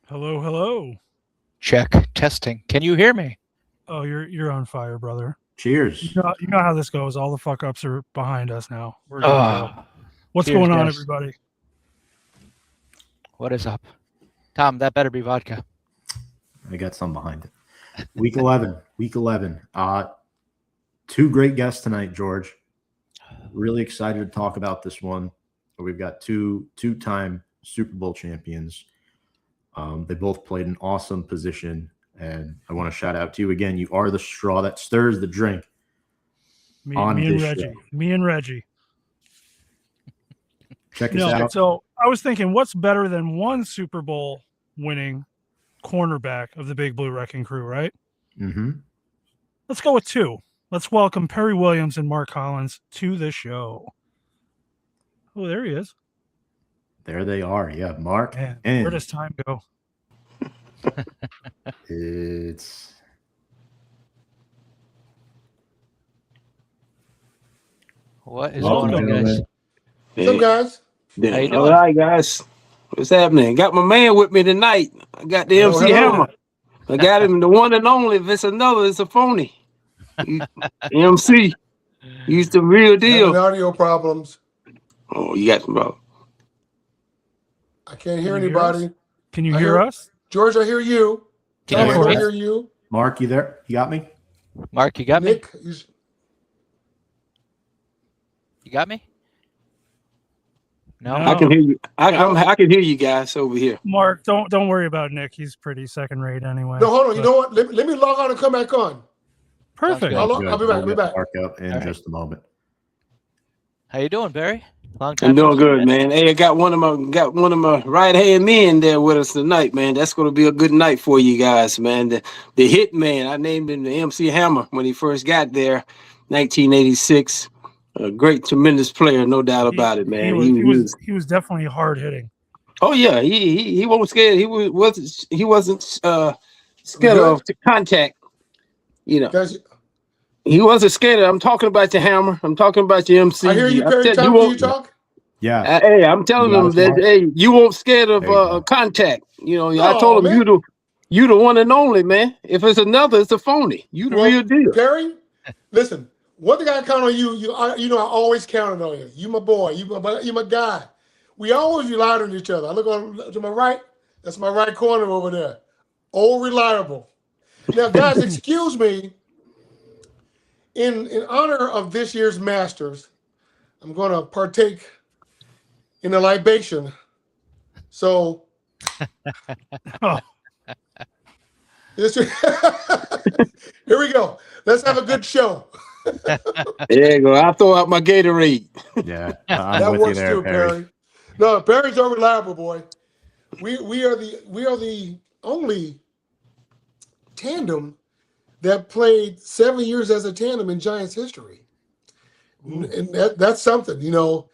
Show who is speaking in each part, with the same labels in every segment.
Speaker 1: Hello, hello.
Speaker 2: Check. Testing. Can you hear me?
Speaker 1: Oh, you're on fire, brother. You
Speaker 3: Cheers.
Speaker 1: know, you know how this goes. All the fuck ups are behind us now. We're good to go.
Speaker 2: Oh,
Speaker 1: What's
Speaker 2: cheers,
Speaker 1: going on,
Speaker 2: guys.
Speaker 1: everybody?
Speaker 2: What is up? Tom, that better be vodka.
Speaker 3: I got some behind it. Week 11. Week 11. Two great guests tonight, George. Really excited to talk about this one. We've got two-time Super Bowl champions. They both played an awesome position, and I want to shout out to you again. You are the straw that stirs the drink.
Speaker 1: Me and Reggie. Me and Reggie.
Speaker 3: Check us out.
Speaker 1: So I was thinking, what's better than one Super Bowl winning cornerback of the Big Blue Wrecking Crew, right?
Speaker 3: Mm-hmm.
Speaker 1: Let's go with two. Let's welcome Perry Williams and Mark Collins to the show. Oh, there he is.
Speaker 3: There they are. Yeah, Mark.
Speaker 1: Man,
Speaker 3: and
Speaker 1: where does time go?
Speaker 3: it's
Speaker 2: What is
Speaker 3: welcome,
Speaker 2: going on, guys?
Speaker 3: gentlemen.
Speaker 4: What's up, guys?
Speaker 2: How you doing?
Speaker 4: All right, guys. What's happening? Got my man with me tonight. I got the MC Hammer. I got him, the one and only. If it's another, it's a phony. MC. He's the real
Speaker 5: Having
Speaker 4: deal.
Speaker 5: audio problems.
Speaker 4: Oh, you got some bro.
Speaker 5: I can't hear
Speaker 1: Can you hear
Speaker 5: anybody.
Speaker 1: Can you
Speaker 5: I
Speaker 1: hear
Speaker 5: hear-
Speaker 1: us?
Speaker 5: George, I hear you.
Speaker 2: Can
Speaker 5: Tom,
Speaker 2: you
Speaker 5: I
Speaker 2: hear
Speaker 5: don't
Speaker 2: me?
Speaker 5: hear you.
Speaker 3: Mark, you there? You got me?
Speaker 2: Mark, you got me?
Speaker 5: Nick,
Speaker 2: You got me? No.
Speaker 1: No.
Speaker 4: I can hear you. I can hear you guys over here.
Speaker 1: Mark, don't worry about Nick. He's pretty second rate anyway.
Speaker 5: no, hold on. You
Speaker 1: But-
Speaker 5: know what? Let me log on and come back on.
Speaker 1: Perfect.
Speaker 2: Sounds
Speaker 5: I'll be back. I'll be
Speaker 3: We'll
Speaker 5: back.
Speaker 3: get Mark up in
Speaker 2: All right.
Speaker 3: just a moment.
Speaker 2: How you doing, Barry? Long time.
Speaker 4: I'm
Speaker 2: no
Speaker 4: doing
Speaker 2: see,
Speaker 4: good, man. Hey, I got one of my right hand men there with us tonight, man. That's gonna be a good night for you guys, man. The hit man. I named him the MC Hammer when he first got there, 1986. A great, tremendous player, no doubt about it, man.
Speaker 1: He was definitely hard hitting.
Speaker 4: Oh yeah, he wasn't scared. He wasn't scared of contact. You know,
Speaker 5: Guys,
Speaker 4: he wasn't scared. I'm talking about your Hammer. I'm talking about your MC.
Speaker 5: I hear you,
Speaker 4: I
Speaker 5: Perry.
Speaker 4: said
Speaker 5: Tom,
Speaker 4: you
Speaker 5: can you
Speaker 4: won't-
Speaker 5: talk?
Speaker 3: Yeah.
Speaker 4: Hey, I'm telling
Speaker 3: You got
Speaker 4: them
Speaker 3: us,
Speaker 4: that
Speaker 3: Mark?
Speaker 4: hey, you won't scared of
Speaker 3: There you go.
Speaker 4: contact. You know, I
Speaker 5: No,
Speaker 4: told him
Speaker 5: man.
Speaker 4: you the one and only, man. If it's another, it's a phony. You the
Speaker 5: Well,
Speaker 4: real deal.
Speaker 5: Perry, listen. One thing I count on you. You know I always counted on you. You my boy. You my guy. We always relied on each other. I look on to my right. That's my right corner over there. Old reliable. Now, guys, excuse me. In honor of this year's Masters, I'm going to partake in a libation. So,
Speaker 1: Oh,
Speaker 5: this, here we go. Let's have a good show.
Speaker 4: There you go. I'll throw out my Gatorade.
Speaker 3: Yeah. I'm
Speaker 5: That
Speaker 3: with you
Speaker 5: works
Speaker 3: there,
Speaker 5: too,
Speaker 3: Perry.
Speaker 5: Perry. No, Perry's our reliable boy. We are the only tandem that played 7 years as a tandem in Giants history, and that's something. You know,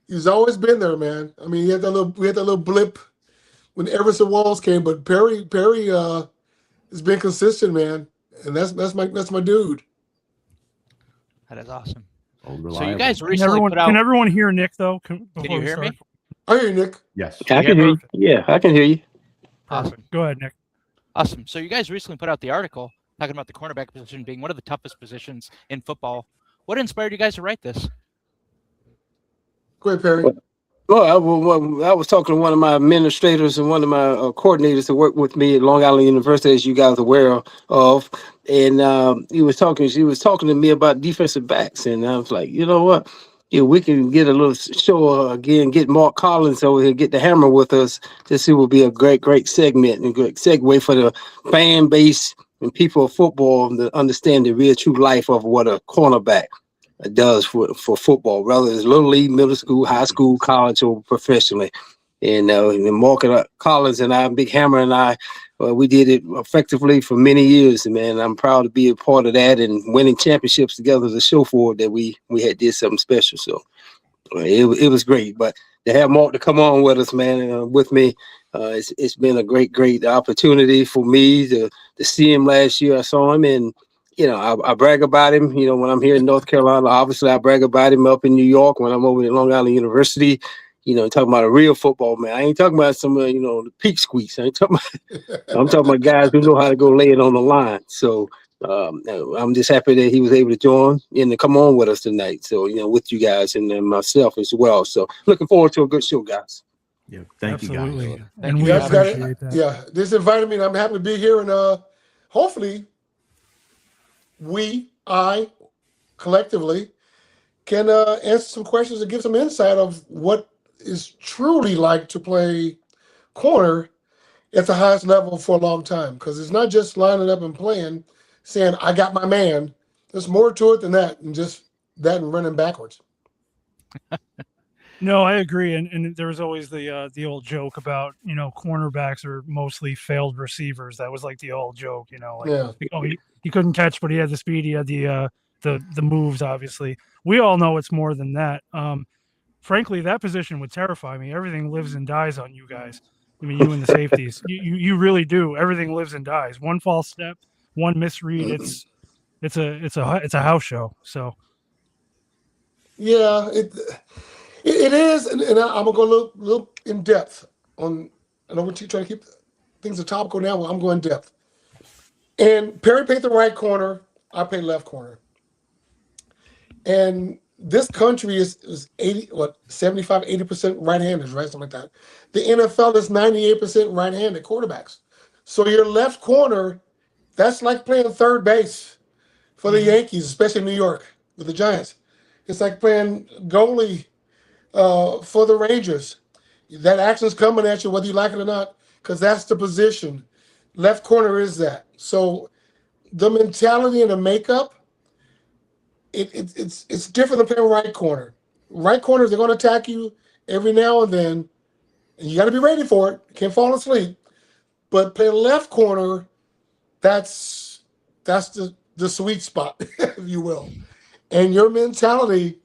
Speaker 5: he's always been there, man. I mean, we had that little blip when Everson Walls came, but Perry has been consistent, man, and that's my dude.
Speaker 2: That is awesome.
Speaker 3: Old
Speaker 2: So
Speaker 3: reliable.
Speaker 2: you guys
Speaker 1: can
Speaker 2: recently put out.
Speaker 1: can everyone hear Nick though?
Speaker 2: Can
Speaker 1: Before
Speaker 2: you
Speaker 1: we
Speaker 2: hear
Speaker 1: start?
Speaker 2: me?
Speaker 5: I hear you, Nick.
Speaker 3: Yes.
Speaker 4: I can hear you.
Speaker 1: perfect.
Speaker 4: Yeah, I can hear you.
Speaker 2: Awesome.
Speaker 1: Go ahead, Nick.
Speaker 2: Awesome. So you guys recently put out the article talking about the cornerback position being one of the toughest positions in football. What inspired you guys to write this?
Speaker 5: Go ahead, Perry.
Speaker 4: Well, I was talking to one of my administrators and one of my coordinators that work with me at Long Island University, as you guys are aware of, and she was talking to me about defensive backs, and I was like, you know what? Yeah, we can get a little show again, get Mark Collins over here, get the Hammer with us. This will be a great segment and great segue for the fan base and people of football to understand the real true life of what a cornerback does for football, whether it's little league, middle school, high school, college, or professionally. And Mark Collins and I, Big Hammer and I, we did it effectively for many years, man. I'm proud to be a part of that and winning championships together to show for it that we had did something special. So it was great. But to have Mark to come on with us, man, with me, it's been a great opportunity for me to see him last year. I saw him, and you know, I brag about him. You know, when I'm here in North Carolina, obviously I brag about him up in New York when I'm over at Long Island University. talking about a real football man. I ain't talking about some, the peak squeaks. I ain't talking about. I'm talking about guys who know how to go lay it on the line. So I'm just happy that he was able to join and to come on with us tonight. So, with you guys and then myself as well. So looking forward to a good show, guys.
Speaker 3: Yeah, thank you guys.
Speaker 1: Absolutely.
Speaker 2: Thank
Speaker 1: And
Speaker 2: you
Speaker 1: we
Speaker 2: for
Speaker 5: guys
Speaker 2: having
Speaker 5: got
Speaker 2: us.
Speaker 5: it.
Speaker 1: appreciate that.
Speaker 5: Yeah, this invited me, and I'm happy to be here. And hopefully, I collectively can answer some questions and give some insight of what is truly like to play corner at the highest level for a long time. Because it's not just lining up and playing, saying I got my man. There's more to it than that, and just that and running backwards.
Speaker 1: No, I agree. And there was always the old joke about, cornerbacks are mostly failed receivers. That was like the old joke, like,
Speaker 5: Yeah.
Speaker 1: he couldn't catch, but he had the speed. He had the moves, obviously. We all know it's more than that. Frankly, that position would terrify me. Everything lives and dies on you guys. I mean, you and the safeties, you really do. Everything lives and dies. One false step, one misread. It's a house show. So
Speaker 5: Yeah, it is, and I'm gonna go a little in depth on. I know we're trying to keep things topical now. Well, I'm going in depth. And Perry played the right corner. I played left corner. And this country is 75, 80% right-handers, right? Something like that. The NFL is 98% right-handed quarterbacks. So your left corner, that's like playing third base for the Yankees, especially in New York with the Giants. It's like playing goalie for the Rangers. That action's coming at you whether you like it or not, because that's the position. Left corner is that. So the mentality and the makeup, it's different than playing right corner. Right corners, they're going to attack you every now and then, and you got to be ready for it. You can't fall asleep. But playing left corner, that's the sweet spot, if you will. And your mentality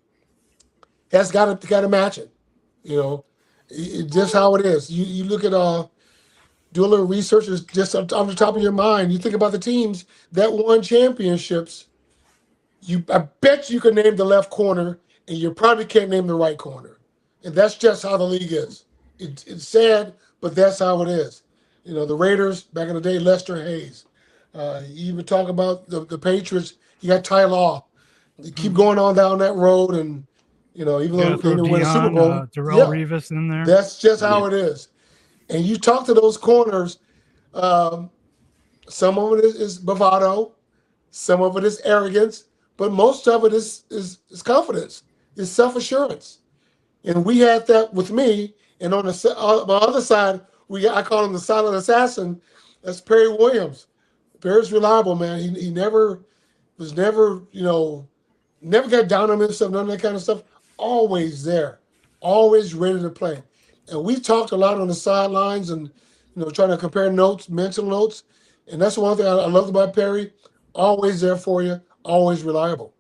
Speaker 5: has got to match it. Just how it is. You look at do a little research, just off the top of your mind. You think about the teams that won championships. I bet you can name the left corner, and you probably can't name the right corner. And that's just how the league is. It's sad, but that's how it is. The Raiders back in the day, Lester Hayes. You even talk about the Patriots. You got Ty Law. You keep going on down that road, and even though they didn't win a Super Bowl,
Speaker 1: Darrell Revis in there.
Speaker 5: that's just how it is. And you talk to those corners, some of it is bravado, some of it is arrogance, but most of it is confidence, is self-assurance. And we had that with me. And on my other side, I call him the silent assassin. That's Perry Williams. Perry's reliable, man. He never never got down on himself, none of that kind of stuff. Always there, always ready to play. And we talked a lot on the sidelines and, trying to compare notes, mental notes. And that's one thing I loved about Perry. Always there for you, always reliable.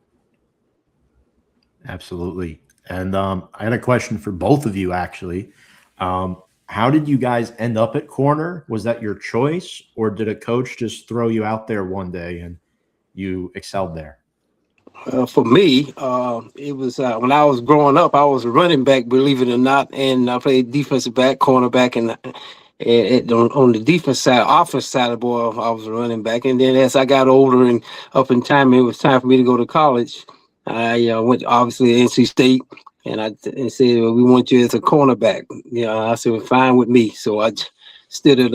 Speaker 3: Absolutely. And I had a question for both of you, actually. How did you guys end up at corner? Was that your choice, or did a coach just throw you out there one day and you excelled there?
Speaker 4: For me, it was when I was growing up, I was a running back, believe it or not, and I played defensive back, cornerback, and on the defense side, offense side of the ball, I was a running back. And then as I got older and up in time, it was time for me to go to college. I went obviously to NC State, and I said, well, we want you as a cornerback. I said, well, fine with me. So I stood at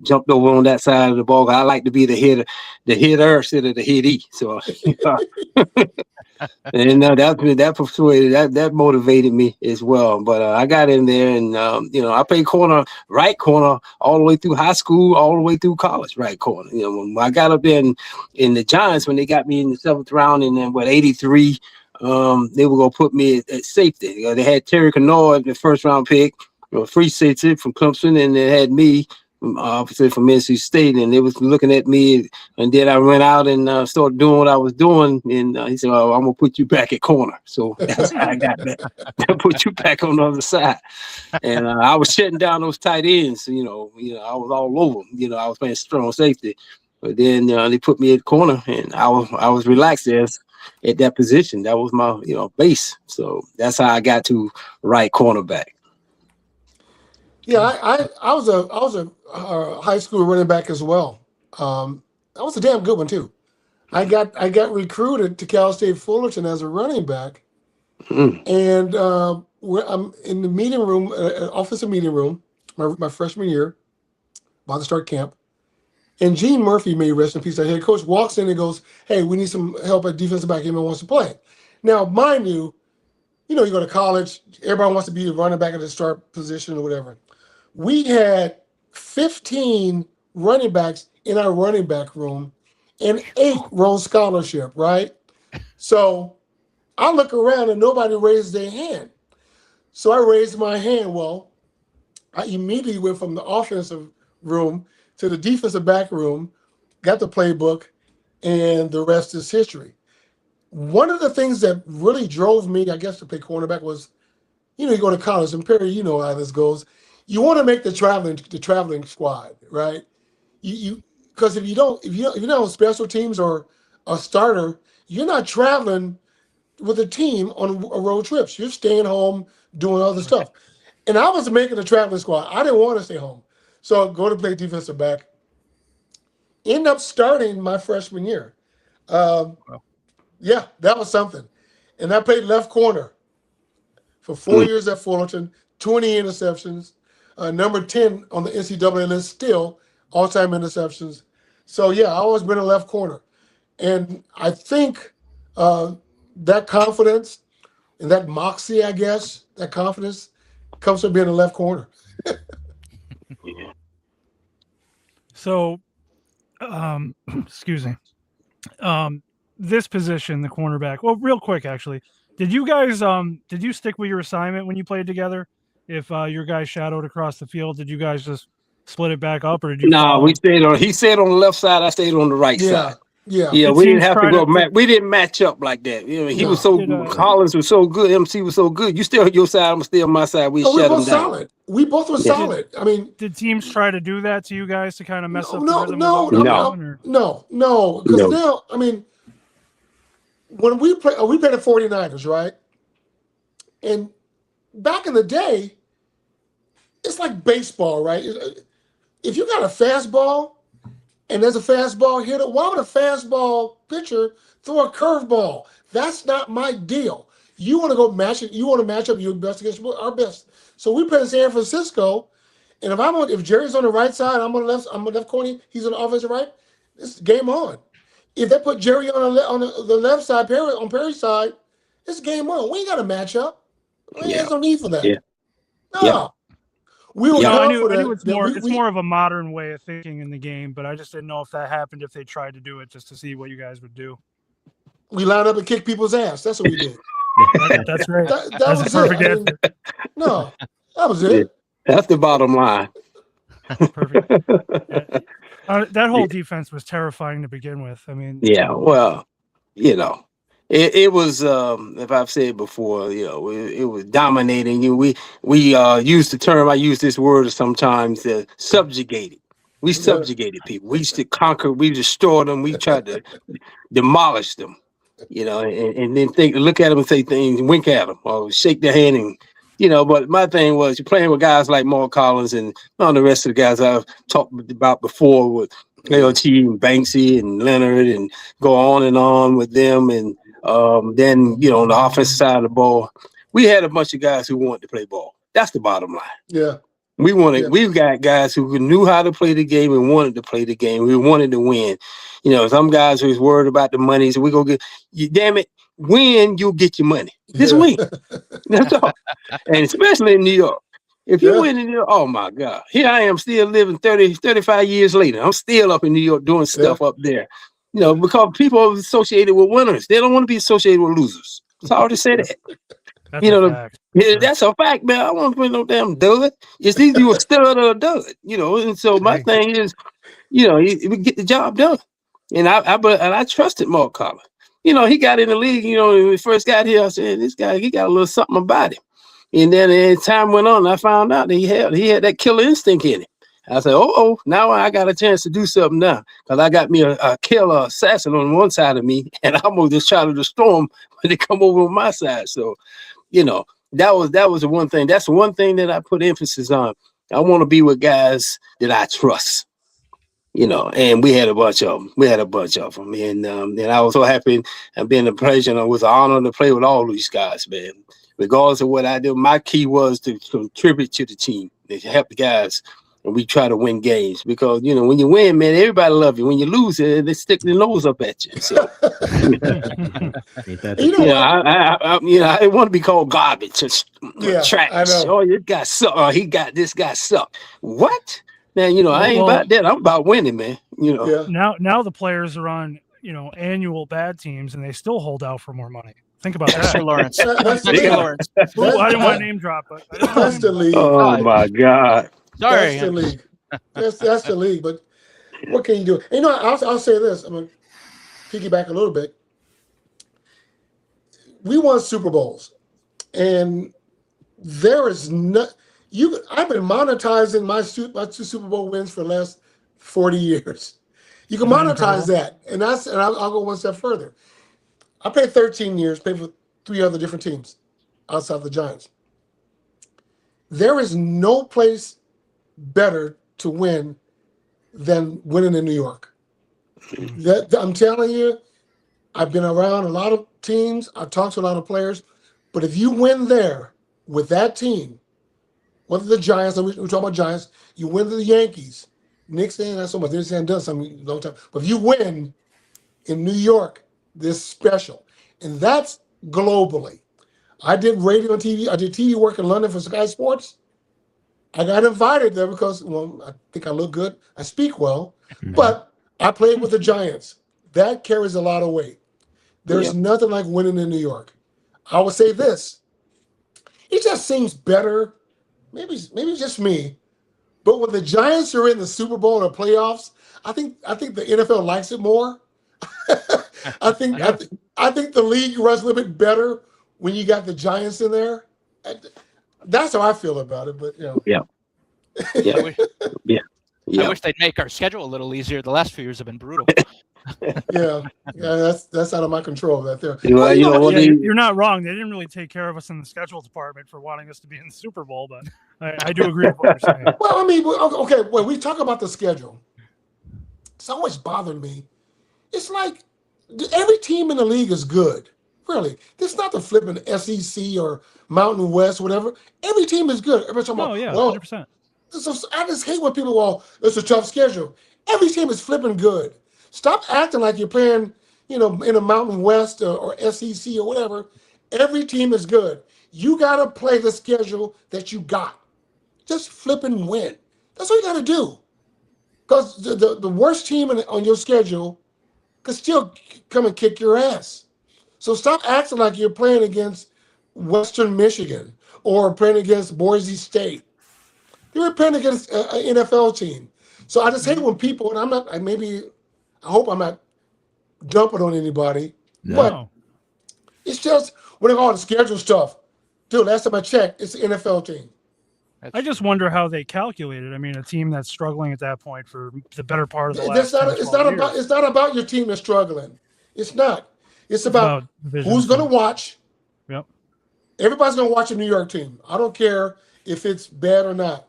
Speaker 4: jumped over on that side of the ball. I like to be the hitter instead of the hittee. So and that persuaded, that motivated me as well. But I got in there, and I played right corner all the way through high school, all the way through college, right corner. When I got up in the Giants, when they got me in the 7th round, and then 83, they were gonna put me at safety. They had Terry Kennard, the 1st round pick, free safety from Clemson, and they had me obviously from NC State, and they was looking at me, and then I went out and started doing what I was doing, and he said, "Oh, I'm gonna put you back at corner." So that's how I got that. I put you back on the other side, and I was shutting down those tight ends. I was all over. I was playing strong safety, but then they put me at corner, and I was relaxed at that position. That was my, base. So that's how I got to right cornerback.
Speaker 5: Yeah, I was a high school running back as well. I was a damn good one too. I got recruited to Cal State Fullerton as a running back, and I'm in the meeting room, offensive meeting room, my freshman year, about to start camp. And Gene Murphy, may rest in peace, our head coach, walks in and goes, "Hey, we need some help at defensive back. Anyone wants to play?" Now, mind you, you go to college, everybody wants to be a running back at the start position or whatever. We had 15 running backs in our running back room and 8 roll scholarship, right? So I look around and nobody raised their hand. So I raised my hand. Well, I immediately went from the offensive room to the defensive back room, got the playbook, and the rest is history. One of the things that really drove me, I guess, to play cornerback was, you go to college, and Perry, you know how this goes. You want to make the traveling squad, right? Because if you're not on special teams or a starter, you're not traveling with a team on road trips. You're staying home doing other stuff. And I was making the traveling squad. I didn't want to stay home. So go to play defensive back. End up starting my freshman year. Yeah, that was something. And I played left corner for 4 years at Fullerton, 20 interceptions, number 10 on the NCAA list still, all-time interceptions. So, yeah, I always been a left corner. And I think that confidence and that moxie, I guess, that confidence comes from being a left corner.
Speaker 1: So, excuse me. This position, the cornerback. Well, real quick, actually, did you guys did you stick with your assignment when you played together? If your guys shadowed across the field, did you guys just split it back up, or did you?
Speaker 4: No, we stayed on. He stayed on the left side. I stayed on the right side.
Speaker 5: Yeah.
Speaker 4: We didn't have to go. We didn't match up like that. He was so Collins was so good. MC was so good. You stay on your side. I'm stay on my side. We shut him down.
Speaker 5: Solid. We both were solid. I mean,
Speaker 1: did teams try to do that to you guys to kind of mess up the rhythm?
Speaker 5: No. Because now, I mean, when we played the 49ers, right? And back in the day, it's like baseball, right? If you got a fastball and there's a fastball hitter, why would a fastball pitcher throw a curveball? That's not my deal. You want to go match it. You want to match up your best against our best. So we play in San Francisco, and if Jerry's on the right side, I'm on the left corner. He's on the offensive right. It's game on. If they put Jerry on the left side, on Perry's side, it's game on. We ain't got a match up. There's no need for that.
Speaker 4: Yeah.
Speaker 5: No.
Speaker 4: Yeah.
Speaker 5: We were
Speaker 1: I knew it's
Speaker 5: it's
Speaker 1: more of a modern way of thinking in the game, but I just didn't know if that happened, if they tried to do it just to see what you guys would do.
Speaker 5: We lined up and kicked people's ass. That's what we did.
Speaker 1: That's right.
Speaker 5: That was
Speaker 1: perfect
Speaker 5: it.
Speaker 1: answer.
Speaker 5: No, that was it.
Speaker 4: That's the bottom line.
Speaker 1: Perfect. That whole defense was terrifying to begin with. I mean,
Speaker 4: yeah, well, it was, if I've said before, it was dominating. We used the term, I use this word sometimes, subjugated. We subjugated people. We used to conquer, we destroyed them. We tried to demolish them, and then look at them and say things, wink at them or shake their hand and, but my thing was you're playing with guys like Mark Collins and all the rest of the guys I've talked about before with LT and Banksy and Leonard and go on with them. And then, on the offensive side of the ball, we had a bunch of guys who wanted to play ball. That's the bottom line.
Speaker 5: Yeah.
Speaker 4: We've got guys who knew how to play the game and wanted to play the game. We wanted to win. Some guys who's worried about the money, so we go get you. Damn it, win, you'll get your money. Just win. That's all. And especially in New York. If you win in New York, oh my God. Here I am still living 30, 35 years later. I'm still up in New York doing stuff up there. Because people are associated with winners. They don't want to be associated with losers. It's hard to say that. That's a fact, man. I don't want to play no damn dud. It's either you a stud or a dud, And so my thing is, we get the job done. And I trusted Mark Collins. He got in the league. When we first got here, I said, this guy, he got a little something about him. And then as time went on, I found out that he had that killer instinct in him. I said, now I got a chance to do something now. Because I got me a killer assassin on one side of me, and I'm going to just try to destroy them when they come over on my side. So, that was the one thing. That's the one thing that I put emphasis on. I want to be with guys that I trust. And we had a bunch of them. And I was so happy and being a pleasure, and it was an honor to play with all these guys, man. Regardless of what I do, my key was to contribute to the team, to help the guys, and we try to win games. Because when you win, man, everybody love you. When you lose, they stick their nose up at you. So, I didn't want to be called garbage or trash.
Speaker 5: I know.
Speaker 4: Oh, this guy suck. This guy suck. What? Man, I ain't about that. I'm about winning, man.
Speaker 5: Yeah.
Speaker 1: Now the players are on annual bad teams, and they still hold out for more money. Think about that.
Speaker 2: Sir Lawrence.
Speaker 5: That's
Speaker 2: Sir Lawrence.
Speaker 1: Ooh, I didn't want to name drop, but
Speaker 5: That's the league.
Speaker 4: Oh my God.
Speaker 2: Sorry.
Speaker 5: That's the league. That's the league. But what can you do? I'll say this. I'm gonna piggyback a little bit. We won Super Bowls, and there is no. I've been monetizing my two Super Bowl wins for the last 40 years. You can monetize that, and I'll go one step further. I played 13 years, played for 3 other different teams outside the Giants. There is no place better to win than winning in New York. I'm telling you, I've been around a lot of teams. I've talked to a lot of players, but if you win there with that team, whether the Giants, we're talking about Giants, you win the Yankees. Knicks ain't not so much. They just haven't done something in a long time. But if you win in New York, this special. And that's globally. I did radio and TV. I did TV work in London for Sky Sports. I got invited there because, I think I look good. I speak well. But I played with the Giants. That carries a lot of weight. There's nothing like winning in New York. I would say this. It just seems better. Maybe just me, but when the Giants are in the Super Bowl or playoffs, I think the NFL likes it more. I think the league runs a little bit better when you got the Giants in there. That's how I feel about it. But
Speaker 2: I wish they'd make our schedule a little easier. The last few years have been brutal.
Speaker 5: That's out of my control. That there.
Speaker 1: You're not wrong. They didn't really take care of us in the schedule department for wanting us to be in the Super Bowl, but I do agree with what you're saying.
Speaker 5: Well, I mean, okay. When we talk about the schedule, it's always bothered me. It's like every team in the league is good. Really, it's not the flipping SEC or Mountain West, whatever. Every team is good. Every time,
Speaker 1: 100%.
Speaker 5: So I just hate when people, it's a tough schedule. Every team is flipping good. Stop acting like you're playing, in a Mountain West or SEC or whatever. Every team is good. You got to play the schedule that you got. Just flip and win. That's all you got to do. Because the worst team on your schedule could still come and kick your ass. So stop acting like you're playing against Western Michigan or playing against Boise State. You're playing against an NFL team. So I just hate when people, and I hope I'm not dumping on anybody, but it's just when they call the schedule stuff. Dude, last time I checked, it's an NFL team.
Speaker 1: I just wonder how they calculated. I mean, a team that's struggling at that point for the better part of the last.
Speaker 5: It's not about your team that's struggling. It's not. It's about who's going to watch.
Speaker 1: Yep.
Speaker 5: Everybody's going to watch a New York team. I don't care if it's bad or not.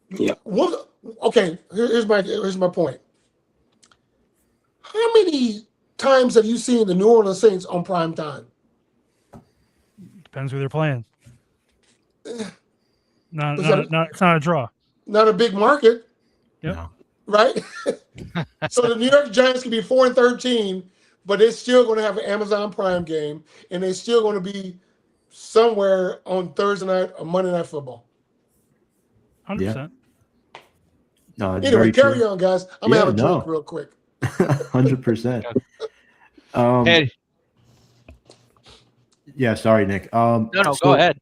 Speaker 4: Yeah.
Speaker 5: Okay. Here's my point. How many times have you seen the New Orleans Saints on prime time?
Speaker 1: Depends who they're playing. It's not a draw.
Speaker 5: Not a big market.
Speaker 1: Yep.
Speaker 3: No.
Speaker 5: Right? So the New York Giants can be 4-13, but they're still going to have an Amazon Prime game, and they're still going to be somewhere on Thursday night or Monday Night Football.
Speaker 1: 100%.
Speaker 3: No, it's
Speaker 5: anyway,
Speaker 3: very
Speaker 5: carry
Speaker 3: true.
Speaker 5: on, guys. I'm going to have a drink real quick.
Speaker 3: 100%.
Speaker 2: Hey.
Speaker 3: Yeah, sorry, Nick.
Speaker 2: No, go ahead.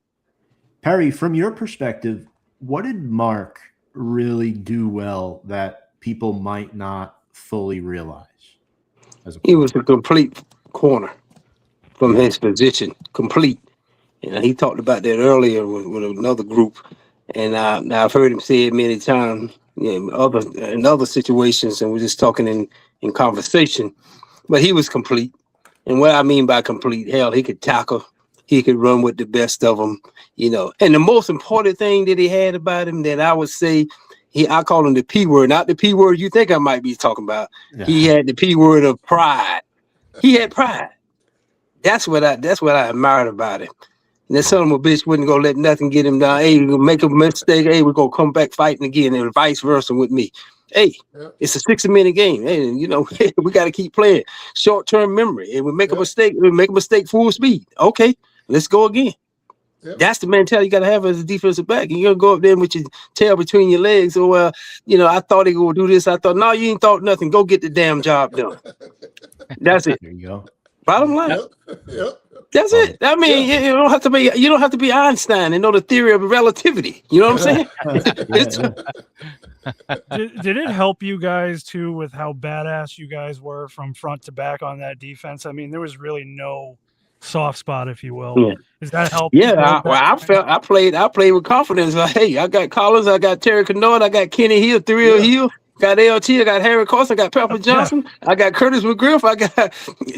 Speaker 3: Perry, from your perspective, what did Mark really do well that people might not fully realize?
Speaker 4: He was a complete corner from his position, complete. He talked about that earlier with another group, and I've heard him say it many times. in other situations, and we're just talking in conversation. But he was complete. And what I mean by complete, hell, he could tackle, he could run with the best of them, And the most important thing that he had about him that I would say, I call him the P word, not the P word you think I might be talking about.
Speaker 3: Yeah.
Speaker 4: He had the P word of pride. He had pride. That's what I admired about him. And that son of a bitch wasn't gonna let nothing get him down. Hey, we're gonna make a mistake. Hey, we're gonna come back fighting again, and vice versa with me. Hey, it's a 60-minute game. Hey, we got to keep playing. Short-term memory. And we make a mistake. We make a mistake full speed. Okay, let's go again. That's the mentality you got to have as a defensive back. And you're gonna go up there with your tail between your legs. Or I thought he would do this. I thought, no, you ain't thought nothing. Go get the damn job done. That's it.
Speaker 3: There you go.
Speaker 4: Bottom line. That's it. I mean, you don't have to be Einstein and know the theory of relativity. You know what I'm saying?
Speaker 1: Did it help you guys too with how badass you guys were from front to back on that defense? I mean, there was really no soft spot, if you will.
Speaker 4: Yeah.
Speaker 1: Does that help?
Speaker 4: Yeah, I played with confidence. Like, hey, I got Collins, I got Terry Kennard, I got Kenny Hill, Thrill Hill, got LT, I got Harry Carson, I got Pepper Johnson, I got Curtis McGriff, I got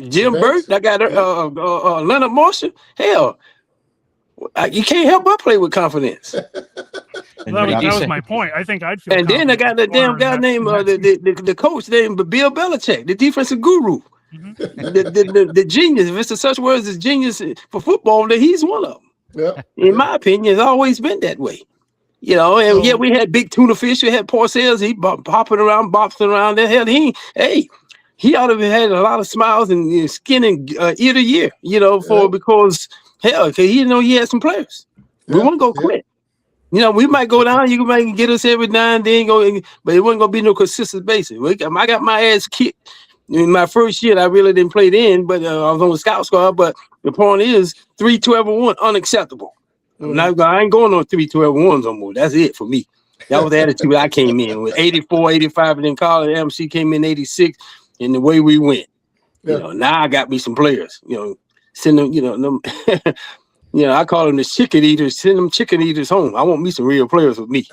Speaker 4: Jim Burt, I got Leonard Marshall. Hell, you can't help but play with confidence.
Speaker 1: That was my point. I think I'd feel.
Speaker 4: And then I got the damn guy named the coach named Bill Belichick, the defensive guru, the genius. If it's such word as genius for football, then he's one of them. In my opinion, it's always been that way. And we had big tuna fish. We had Parcells. He bopping around. The hell, he ought to have had a lot of smiles and skin and ear to year. Because he he had some players. We want to go quit. We might go down. You might get us every now and then, but it wasn't gonna be no consistent basis. I got my ass kicked in my first year. I really didn't play then, but I was on the scout squad. But the point is, 3-12-1 unacceptable. I ain't going on 3-12-1s no more. That's it for me. That was the attitude I came in with. 84, 85, and then college. MC came in 86, and the way we went. Now I got me some players. Send them. Them. I call them the chicken eaters. Send them chicken eaters home. I want me some real players with me.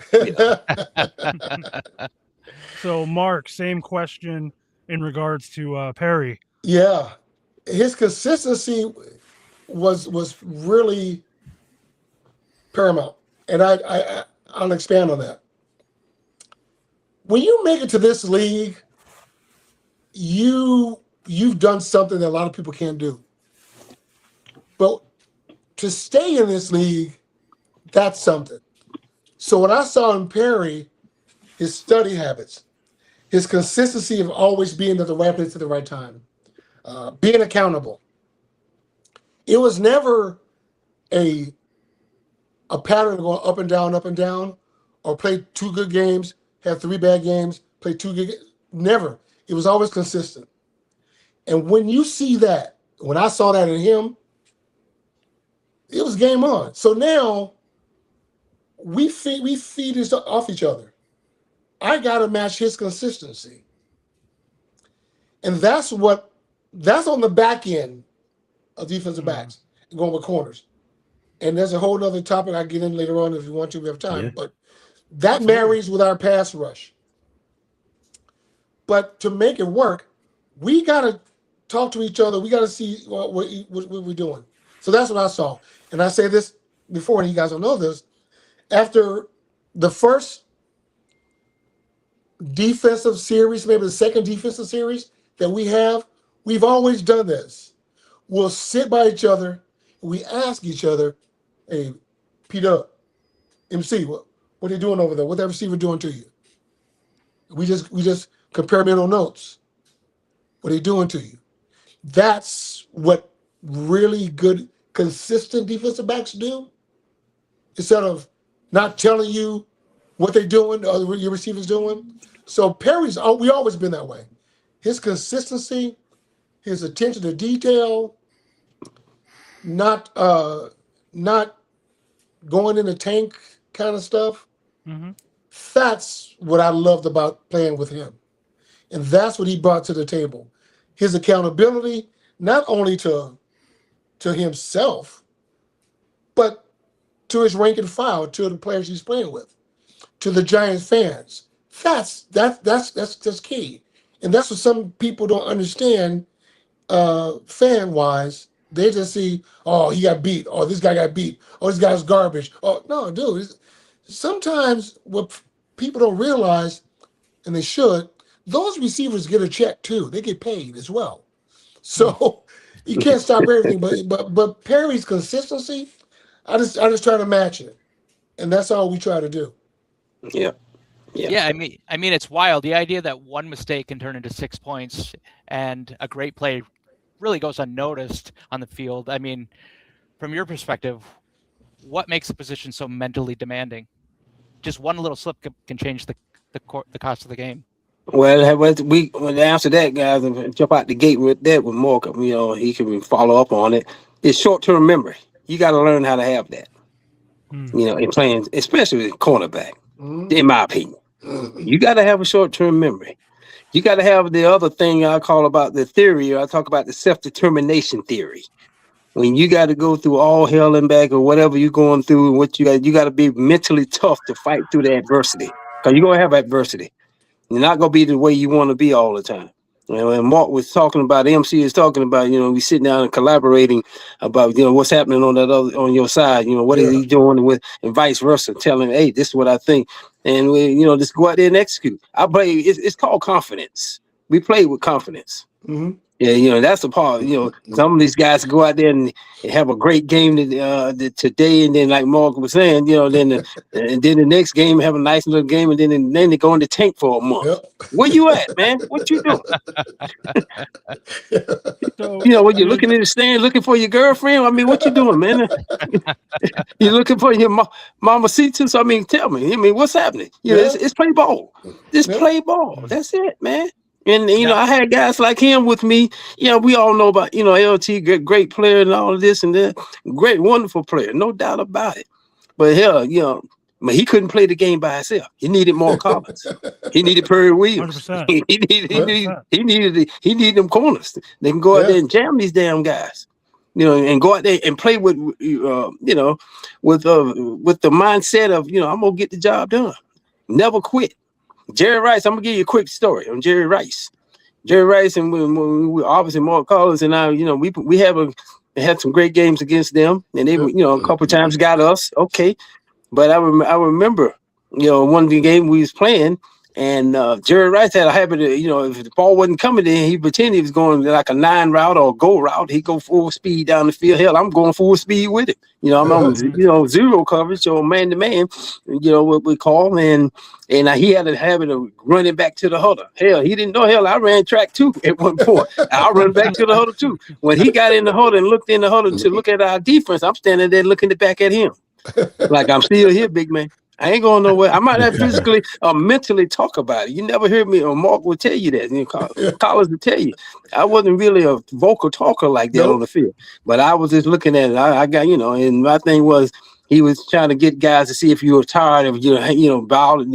Speaker 1: So, Mark, same question in regards to Perry.
Speaker 5: Yeah, his consistency was really paramount, and I'll expand on that. When you make it to this league, you've done something that a lot of people can't do. But to stay in this league, that's something. So what I saw in Perry, his study habits, his consistency of always being at the right place at the right time, being accountable. It was never a pattern of going up and down, or play 2 good games, have 3 bad games, play 2 good games. Never. It was always consistent. And when you see that, when I saw that in him, it was game on. So now we feed off each other. I got to match his consistency. And that's on the back end of defensive backs, going with corners. And there's a whole other topic I get in later on if you want to. We have time. Yeah. But that marries with our pass rush. But to make it work, we got to talk to each other. We got to see what we're doing. So that's what I saw. And I say this before, and you guys don't know this. After the first defensive series, maybe the second defensive series that we've always done this. We'll sit by each other. We ask each other, hey, P-Dub, MC, what are you doing over there? What that receiver doing to you? We just compare mental notes. What are you doing to you? That's what really good, consistent defensive backs do. Instead of not telling you what they're doing or what your receiver's doing. So Perry's, we always been that way. His consistency, his attention to detail, not going in the tank kind of stuff. Mm-hmm. That's what I loved about playing with him. And that's what he brought to the table. His accountability, not only to himself, but to his rank and file, to the players he's playing with, to the Giants fans. That's key, and that's what some people don't understand. Fan wise, they just see, oh, he got beat, oh, this guy got beat, oh, this guy's garbage. Oh no, dude. Sometimes what people don't realize, and they should, those receivers get a check too. They get paid as well. So you can't stop everything. But Perry's consistency, I just try to match it, and that's all we try to do.
Speaker 4: Yeah.
Speaker 2: Yeah, I mean, it's wild. The idea that one mistake can turn into 6 points and a great play really goes unnoticed on the field. I mean, from your perspective, what makes a position so mentally demanding? Just one little slip can change the cost of the game.
Speaker 4: Well, we answer that, guys, and jump out the gate with that with Mark. You know, he can follow up on it. It's short-term memory. You got to learn how to have that. You know, in playing, especially cornerback. In my opinion, you got to have a short-term memory. You got to have the other thing I call about the theory, or I talk about the self-determination theory. When you got to go through all hell and back or whatever you're going through, and what you got to be mentally tough to fight through the adversity, because you're gonna have adversity. You're not gonna be the way you want to be all the time. You know, and Mark was talking about, MC is talking about, you know, we sitting down and collaborating about, you know, what's happening on your side. You know, what is he doing with, and vice versa, telling, hey, this is what I think, and we, you know, just go out there and execute. I play. It's called confidence. We play with confidence. Yeah, you know, that's the part. You know, some of these guys go out there and have a great game today, and then, like Mark was saying, you know, then the next game have a nice little game, and then they go in the tank for a month. Where you at, man? What you doing?
Speaker 1: So,
Speaker 4: You know, when you're looking in the stand, looking for your girlfriend. I mean, what you doing, man? You're looking for your mama seats. So I mean, tell me. I mean, what's happening? You know, it's play ball. Just play ball. That's it, man. And, you know, I had guys like him with me. You know, we all know about, you know, LT, great player and all of this and that. Great, wonderful player. No doubt about it. But hell, you know, he couldn't play the game by himself. He needed more Collins. He needed Perry Williams.
Speaker 1: 100%.
Speaker 4: He needed them corners. They can go out there and jam these damn guys. You know, and go out there and play with, you know, with the mindset of, you know, I'm going to get the job done. Never quit. Jerry Rice, I'm gonna give you a quick story on Jerry Rice. Jerry Rice and we obviously Mark Collins and I, you know, we had some great games against them, and they, you know, a couple of times got us. Okay, but I remember, you know, one of the game we was playing, and Jerry Rice had a habit of, you know, if the ball wasn't coming in, he pretended he was going like a 9 route or a go route. He'd go full speed down the field. Hell, I'm going full speed with it. You know, I'm on, you know, zero coverage or man to man, you know, what we call, and he had a habit of running back to the huddle. Hell, he didn't know. Hell, I ran track too at one point. I'll run back to the huddle too. When he got in the huddle and looked in the huddle to look at our defense, I'm standing there looking back at him like I'm still here, big man. I ain't going nowhere. I might not physically or mentally talk about it. You never heard me, or Mark will tell you that. You know, Collins will tell you. I wasn't really a vocal talker like that on the field, but I was just looking at it. I got, you know, and my thing was, he was trying to get guys to see if you were tired of, you know,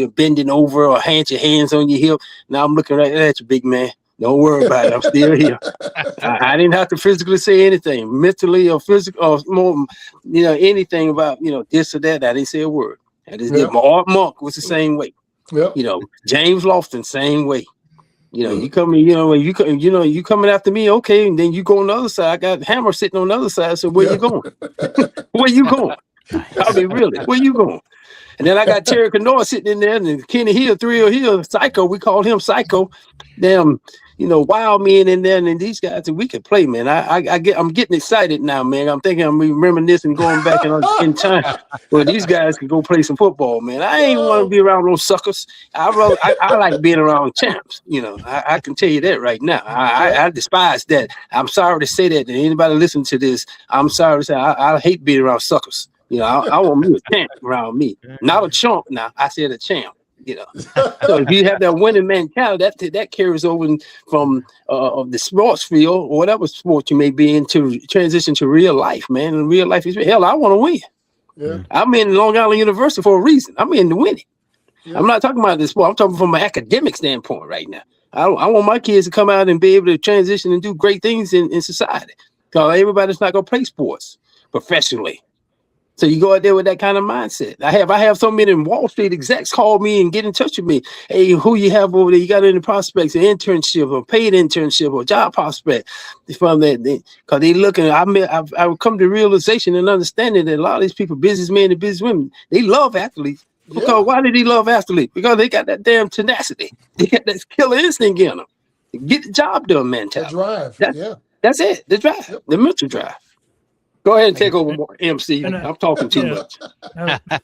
Speaker 4: bending over or your hands on your hip. Now I'm looking right at you, big man. Don't worry about it. I'm still here. I didn't have to physically say anything, mentally or physical or more, you know, anything about, you know, this or that. I didn't say a word. I just did. Art Monk was the same way. You know, James Lofton, same way. You know, you coming, you know, you coming after me, okay, and then you go on the other side. I got Hammer sitting on the other side. So where you going? Where you going? I mean, really, where you going? And then I got Terry Kenoa sitting in there, and Kenny Hill, Thrill Hill, Psycho. We called him Psycho. Damn, you know, wild men in there, and these guys, and we could play, man. I'm getting excited now, man. I'm thinking I'm reminiscing, going back in time. Well, these guys can go play some football, man. I ain't want to be around those suckers. I like being around champs. You know, I can tell you that right now. I despise that. I'm sorry to say that to anybody listening to this. I'm sorry to say I hate being around suckers. You know, I want me a champ around me, not a chump. Now I said a champ. You know, so if you have that winning mentality, that carries over from the sports field or whatever sport you may be in to transition to real life, man. And real life is hell. I want to win. Yeah. I'm in Long Island University for a reason. I'm in to win it. Yeah. I'm not talking about this sport. I'm talking from an academic standpoint right now. I want my kids to come out and be able to transition and do great things in society. Because everybody's not going to play sports professionally. So you go out there with that kind of mindset. I have so many Wall Street execs call me and get in touch with me. Hey, who you have over there? You got any prospects, an internship or paid internship or job prospect from that? Because they looking. I've come to realization and understanding that a lot of these people, businessmen and businesswomen, they love athletes. Because
Speaker 5: Yeah.
Speaker 4: why do they love athletes? Because they got that damn tenacity. They got that killer instinct in them. Get the job done,
Speaker 5: The
Speaker 4: mentality.
Speaker 5: drive.
Speaker 4: That-
Speaker 5: Yeah.
Speaker 4: That's it. The drive,
Speaker 5: Yep.
Speaker 4: the mental drive. Go ahead and take over, MC.
Speaker 1: and,
Speaker 4: I'm talking too
Speaker 1: yeah.
Speaker 4: much.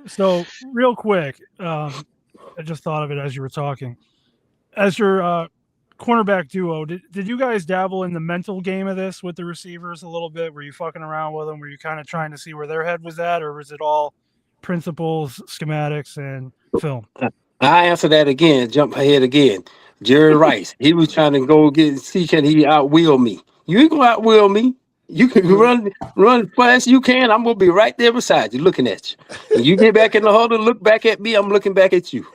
Speaker 1: So real quick, I just thought of it as you were talking. As your cornerback duo, did you guys dabble in the mental game of this with the receivers a little bit? Were you fucking around with them? Were you kind of trying to see where their head was at, or was it all principles, schematics, and film?
Speaker 4: I answer that again. Jump ahead again. Jerry Rice. He was trying to go see can he outwill me. You ain't gonna outwill me. You can run fast you can. I'm gonna be right there beside you, looking at you. And you get back in the huddle, look back at me. I'm looking back at you.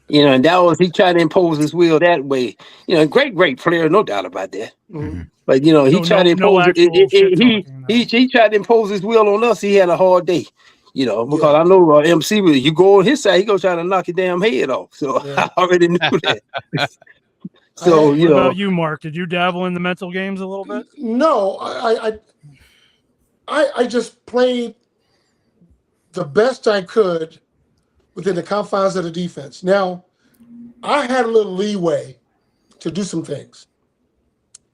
Speaker 4: You know, and that was he tried to impose his will that way. You know, great player, no doubt about that.
Speaker 5: Mhm.
Speaker 4: But you know, he tried to impose
Speaker 1: actual shit talking,
Speaker 4: he tried to impose his will on us. He had a hard day. You know, because
Speaker 5: Yeah.
Speaker 4: I know MC, you go on his side, he gonna try to knock your damn head off. So
Speaker 5: Yeah.
Speaker 4: I already knew that. So
Speaker 5: I-
Speaker 4: you
Speaker 1: What
Speaker 4: know,
Speaker 1: about you, Mark? Did you dabble in the mental games a little bit?
Speaker 5: No, I just played the best I could within the confines of the defense. Now, I had a little leeway to do some things.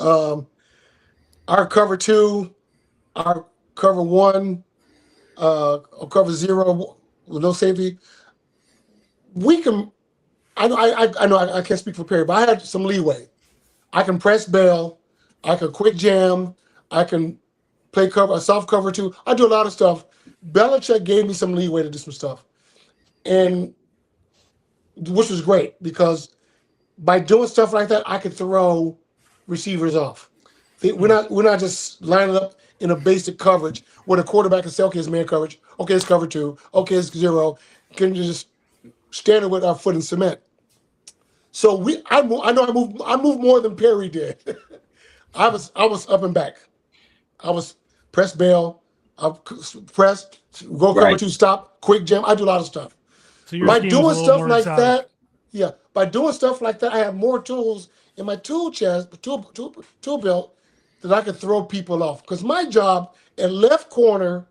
Speaker 5: Our cover 2, our cover 1, or cover 0 with no safety. We can. I know I can't speak for Perry, but I had some leeway. I can press bail. I can quick jam. I can play cover, a soft cover 2. I do a lot of stuff. Belichick gave me some leeway to do some stuff, and which was great because by doing stuff like that, I could throw receivers off. We're not just lining up in a basic coverage where the quarterback can say, okay, it's man coverage, okay, it's cover 2, okay, it's 0. Can you just stand it with our foot in cement? So I moved more than Perry did. I was up and back. I was press bail, press, go cover
Speaker 4: Right.
Speaker 5: 2, stop, quick jam. I do a lot of stuff.
Speaker 1: So your
Speaker 5: By
Speaker 1: scheme was
Speaker 5: doing
Speaker 1: a little
Speaker 5: stuff
Speaker 1: more
Speaker 5: like
Speaker 1: exotic.
Speaker 5: that, yeah. By doing stuff like that, I have more tools in my tool chest, tool belt, that I could throw people off. Because my job at left corner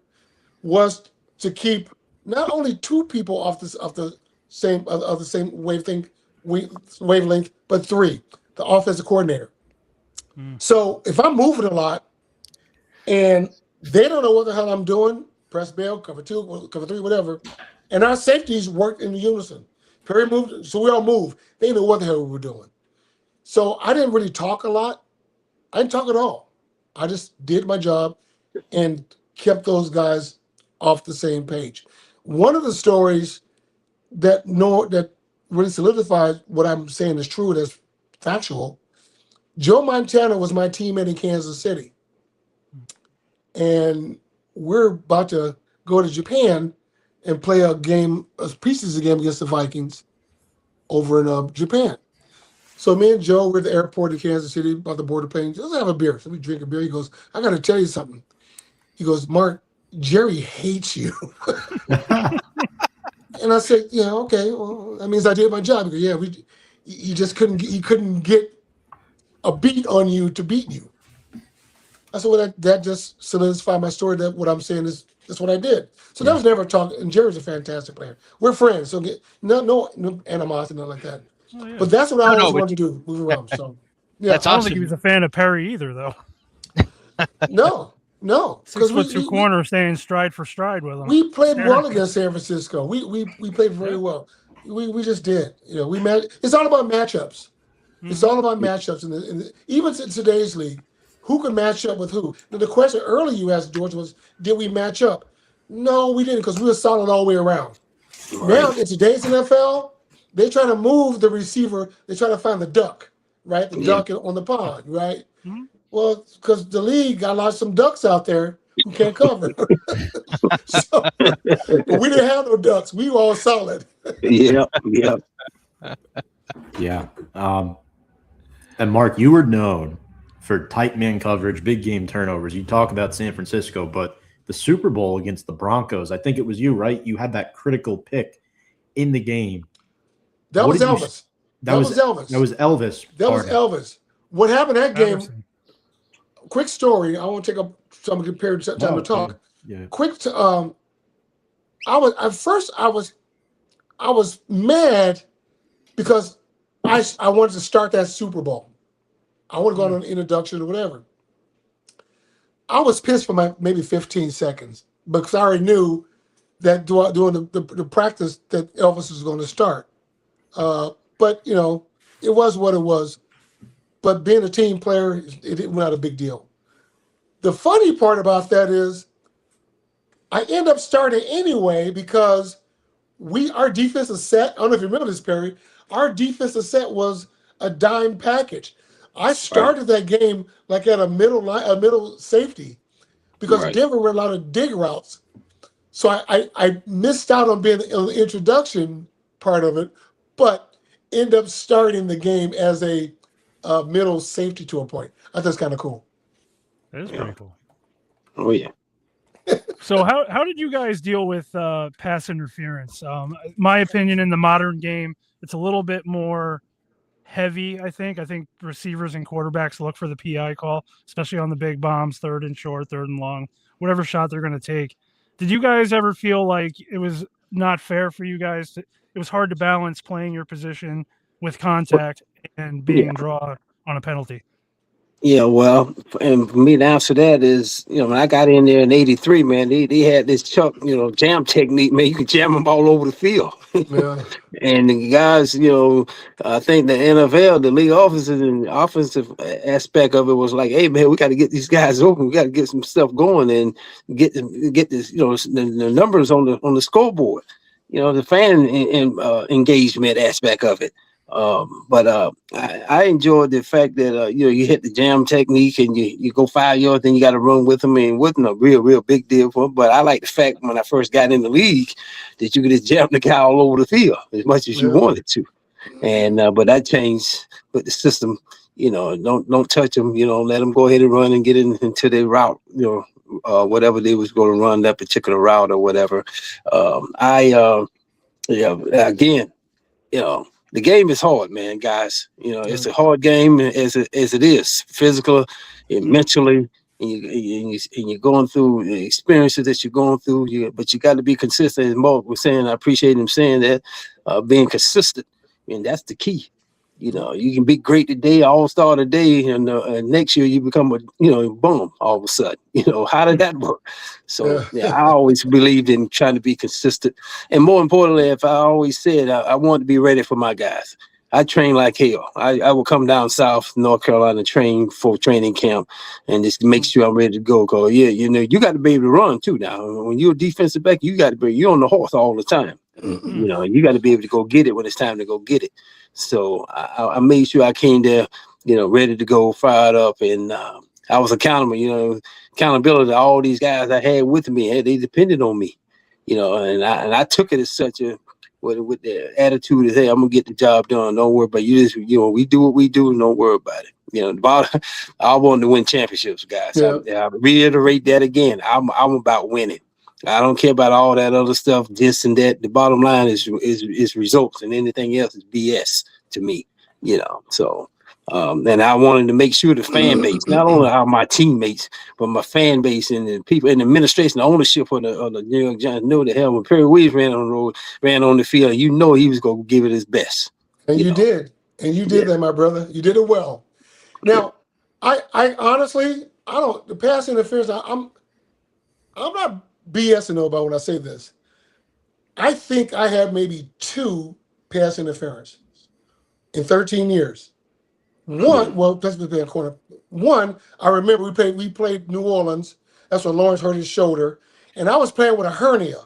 Speaker 5: was to keep not only 2 people off the same wavelength, but 3, the offensive coordinator. So if I'm moving a lot and they don't know what the hell I'm doing, press bail, cover 2, cover 3, whatever, and our safeties worked in unison. Perry moved, so we all moved. They knew what the hell we were doing. So I didn't really talk a lot. I didn't talk at all. I just did my job and kept those guys off the same page. One of the stories that really solidifies what I'm saying is true, that's factual. Joe Montana was my teammate in Kansas City. And we're about to go to Japan and play a preseason game against the Vikings over in Japan. So me and Joe were at the airport in Kansas City, about to board the plane. Let's have a beer. So we drink a beer. He goes, I got to tell you something. He goes, Mark, Jerry hates you. And I said, yeah, okay. Well, that means I did my job. He goes, yeah, he just couldn't get a beat on you to beat you. I said, well, that just solidified my story that what I'm saying is that's what I did. So that was never talk. And Jerry's a fantastic player. We're friends. So no animosity, nothing like that.
Speaker 1: Oh, yeah.
Speaker 5: But that's what I
Speaker 2: No,
Speaker 5: always
Speaker 2: but-
Speaker 5: wanted to do, move around. So yeah,
Speaker 2: That's
Speaker 1: I don't think he
Speaker 2: awesome.
Speaker 1: was a fan of Perry either, though.
Speaker 5: no,
Speaker 1: 6 foot 2 corner staying stride for stride with him.
Speaker 5: we played
Speaker 1: Staring
Speaker 5: well
Speaker 1: at-
Speaker 5: against San Francisco. We played very well. We just did. You know, it's all about matchups. It's all about matchups even in today's league. Who can match up with who? Now, the question earlier you asked, George, was did we match up? No, we didn't, because we were solid all the way around. Now in today's NFL, they try to move the receiver. They try to find the duck, right? The duck on the pond, right?
Speaker 1: Mm-hmm.
Speaker 5: Well, because the league got some ducks out there who can't cover. But we didn't have no ducks. We were all solid.
Speaker 4: yeah.
Speaker 3: Yeah. And Mark, you were known for tight man coverage, big game turnovers. You talk about San Francisco, but the Super Bowl against the Broncos. I think it was you, right? You had that critical pick in the game.
Speaker 5: That
Speaker 3: What
Speaker 5: was
Speaker 3: did you-
Speaker 5: Elvis.
Speaker 3: That was Elvis. That was Elvis.
Speaker 5: That was Elvis. What happened that game?
Speaker 1: Patterson.
Speaker 5: Quick story. I won't take up some period of time to talk.
Speaker 3: Yeah.
Speaker 5: Quick. I was mad because I wanted to start that Super Bowl. I want to go on an introduction or whatever. I was pissed for maybe 15 seconds because I already knew that during the practice that Elvis was going to start. But you know, it was what it was. But being a team player, it was not a big deal. The funny part about that is I end up starting anyway because our defensive set, I don't know if you remember this, Perry, our defensive set was a dime package. I started that game like at a middle safety because Denver ran a lot of dig routes. So I missed out on being on the introduction part of it, but end up starting the game as a middle safety to a point. I thought it's kind of cool.
Speaker 1: That is pretty cool.
Speaker 4: Oh yeah.
Speaker 1: So how did you guys deal with pass interference? My opinion, in the modern game, it's a little bit more heavy. I think receivers and quarterbacks look for the PI call, especially on the big bombs, 3rd and short, 3rd and long, whatever shot they're going to take. Did you guys ever feel like it was not fair for you guys? It was hard to balance playing your position with contact and being draw on a penalty.
Speaker 4: Yeah, well, and for me, the answer to that is, you know, when I got in there in '83, man, they had this jam technique, man. You could jam them all over the field.
Speaker 5: Yeah.
Speaker 4: And the guys, you know, I think the NFL, the league officers and offensive aspect of it was like, hey, man, we got to get these guys open. We got to get some stuff going and get this, you know, the numbers on the scoreboard. You know, the fan engagement aspect of it. But I enjoyed the fact that you know, you hit the jam technique and you go 5 yards, then you got to run with them, and it wasn't a real big deal for them. But I like the fact when I first got in the league that you could just jam the guy all over the field as much as you wanted to. And but that changed with the system. You know, don't touch them. You know, let them go ahead and run and get into their route. You know, whatever they was going to run that particular route or whatever. Again, you know. The game is hard, man, guys. You know, it's a hard game as it is, physical and mentally, and you're going through the experiences that you're going through. But you got to be consistent. As Mark was saying, I appreciate him saying that, being consistent, and that's the key. You know, you can be great today, all-star today, and next year you become a bum all of a sudden. You know, how did that work? So I always believed in trying to be consistent, and more importantly, if I always said I want to be ready for my guys. I train like hell. I will come down south, North Carolina, train for training camp, and just make sure I'm ready to go. Cause you know, you got to be able to run too. Now, when you're a defensive back, you got to be you're on the horse all the time. You know, you got to be able to go get it when it's time to go get it. So I made sure I came there, you know, ready to go, fired up, and I was accountable. You know, accountability. All these guys I had with me, they depended on me. You know, and I took it as such a with the attitude is, hey, I'm gonna get the job done. Don't worry about you. Just, you know, we do what we do, and don't worry about it. You know, I want to win championships, guys. I reiterate that again. I'm about winning. I don't care about all that other stuff, this and that. The bottom line is results, and anything else is BS to me. You know, so and I wanted to make sure the fan base, not only my teammates, but my fan base and the people in the administration, the ownership of the New York Giants know the hell when Perry Williams ran on the field, you know he was going to give it his best.
Speaker 5: And you did. And you did that, my brother. You did it well. Now, I honestly, the pass interference, I'm not BSing nobody when I say this. I think I have maybe 2 pass interferences in 13 years. One, well, that's been a corner. One, I remember we played New Orleans. That's when Lawrence hurt his shoulder, and I was playing with a hernia.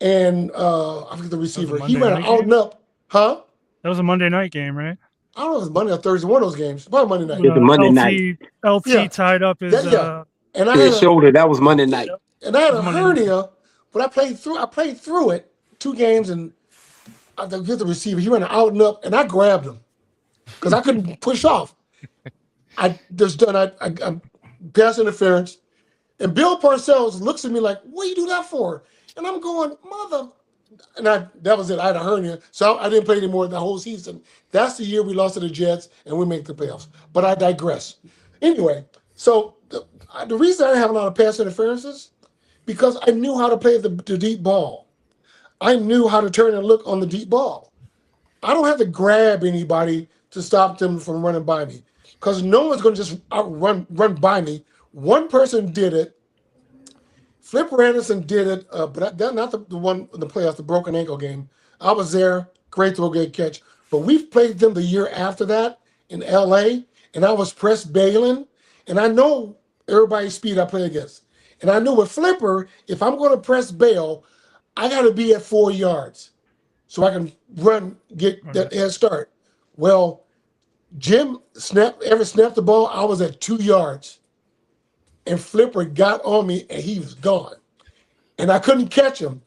Speaker 5: And I forget the receiver. He ran out and up, huh?
Speaker 1: That was a Monday night game, right?
Speaker 5: I don't know if it was Monday or Thursday. One of those games, probably Monday night.
Speaker 4: It's a Monday night.
Speaker 1: LT tied up his
Speaker 5: and I had
Speaker 4: his shoulder. That was Monday night.
Speaker 5: And I had a hernia, but I played through it 2 games, and I get the receiver. He ran out and up, and I grabbed him because I couldn't push off. I pass interference. And Bill Parcells looks at me like, what do you do that for? And I'm going, mother. And that was it. I had a hernia. So I didn't play anymore the whole season. That's the year we lost to the Jets and we make the playoffs. But I digress. Anyway, so the reason I didn't have a lot of pass interferences, because I knew how to play the deep ball. I knew how to turn and look on the deep ball. I don't have to grab anybody to stop them from running by me, because no one's going to just run by me. One person did it. Flipper Anderson did it, but that's not the one in the playoffs, the broken ankle game. I was there, great throw, great catch. But we've played them the year after that in LA, and I was press bailing, and I know everybody's speed I play against. And I knew with Flipper, if I'm going to press bail, I got to be at 4 yards so I can get that head start. Well, Jim snapped the ball, I was at 2 yards. And Flipper got on me and he was gone. And I couldn't catch him.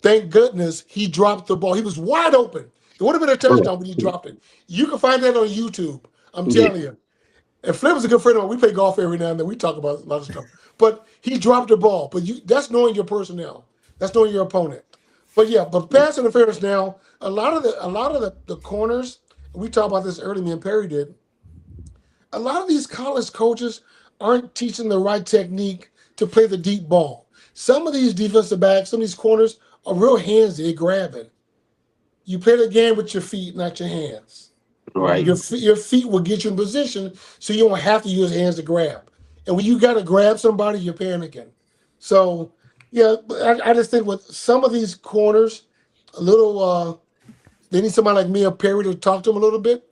Speaker 5: Thank goodness he dropped the ball. He was wide open. It would have been a touchdown, but he dropped it. You can find that on YouTube. I'm telling you. And Flipper's a good friend of mine. We play golf every now and then. We talk about a lot of stuff. But he dropped the ball. But that's knowing your personnel. That's knowing your opponent. But yeah, but pass interference now, a lot of the corners, we talked about this earlier, me and Perry did. A lot of these college coaches aren't teaching the right technique to play the deep ball. Some of these defensive backs, some of these corners are real handsy. They grab it. You play the game with your feet, not your hands.
Speaker 4: Right.
Speaker 5: Your feet will get you in position so you don't have to use hands to grab. And when you got to grab somebody, you're panicking. So, yeah, I just think with some of these corners, they need somebody like me or Perry to talk to them a little bit.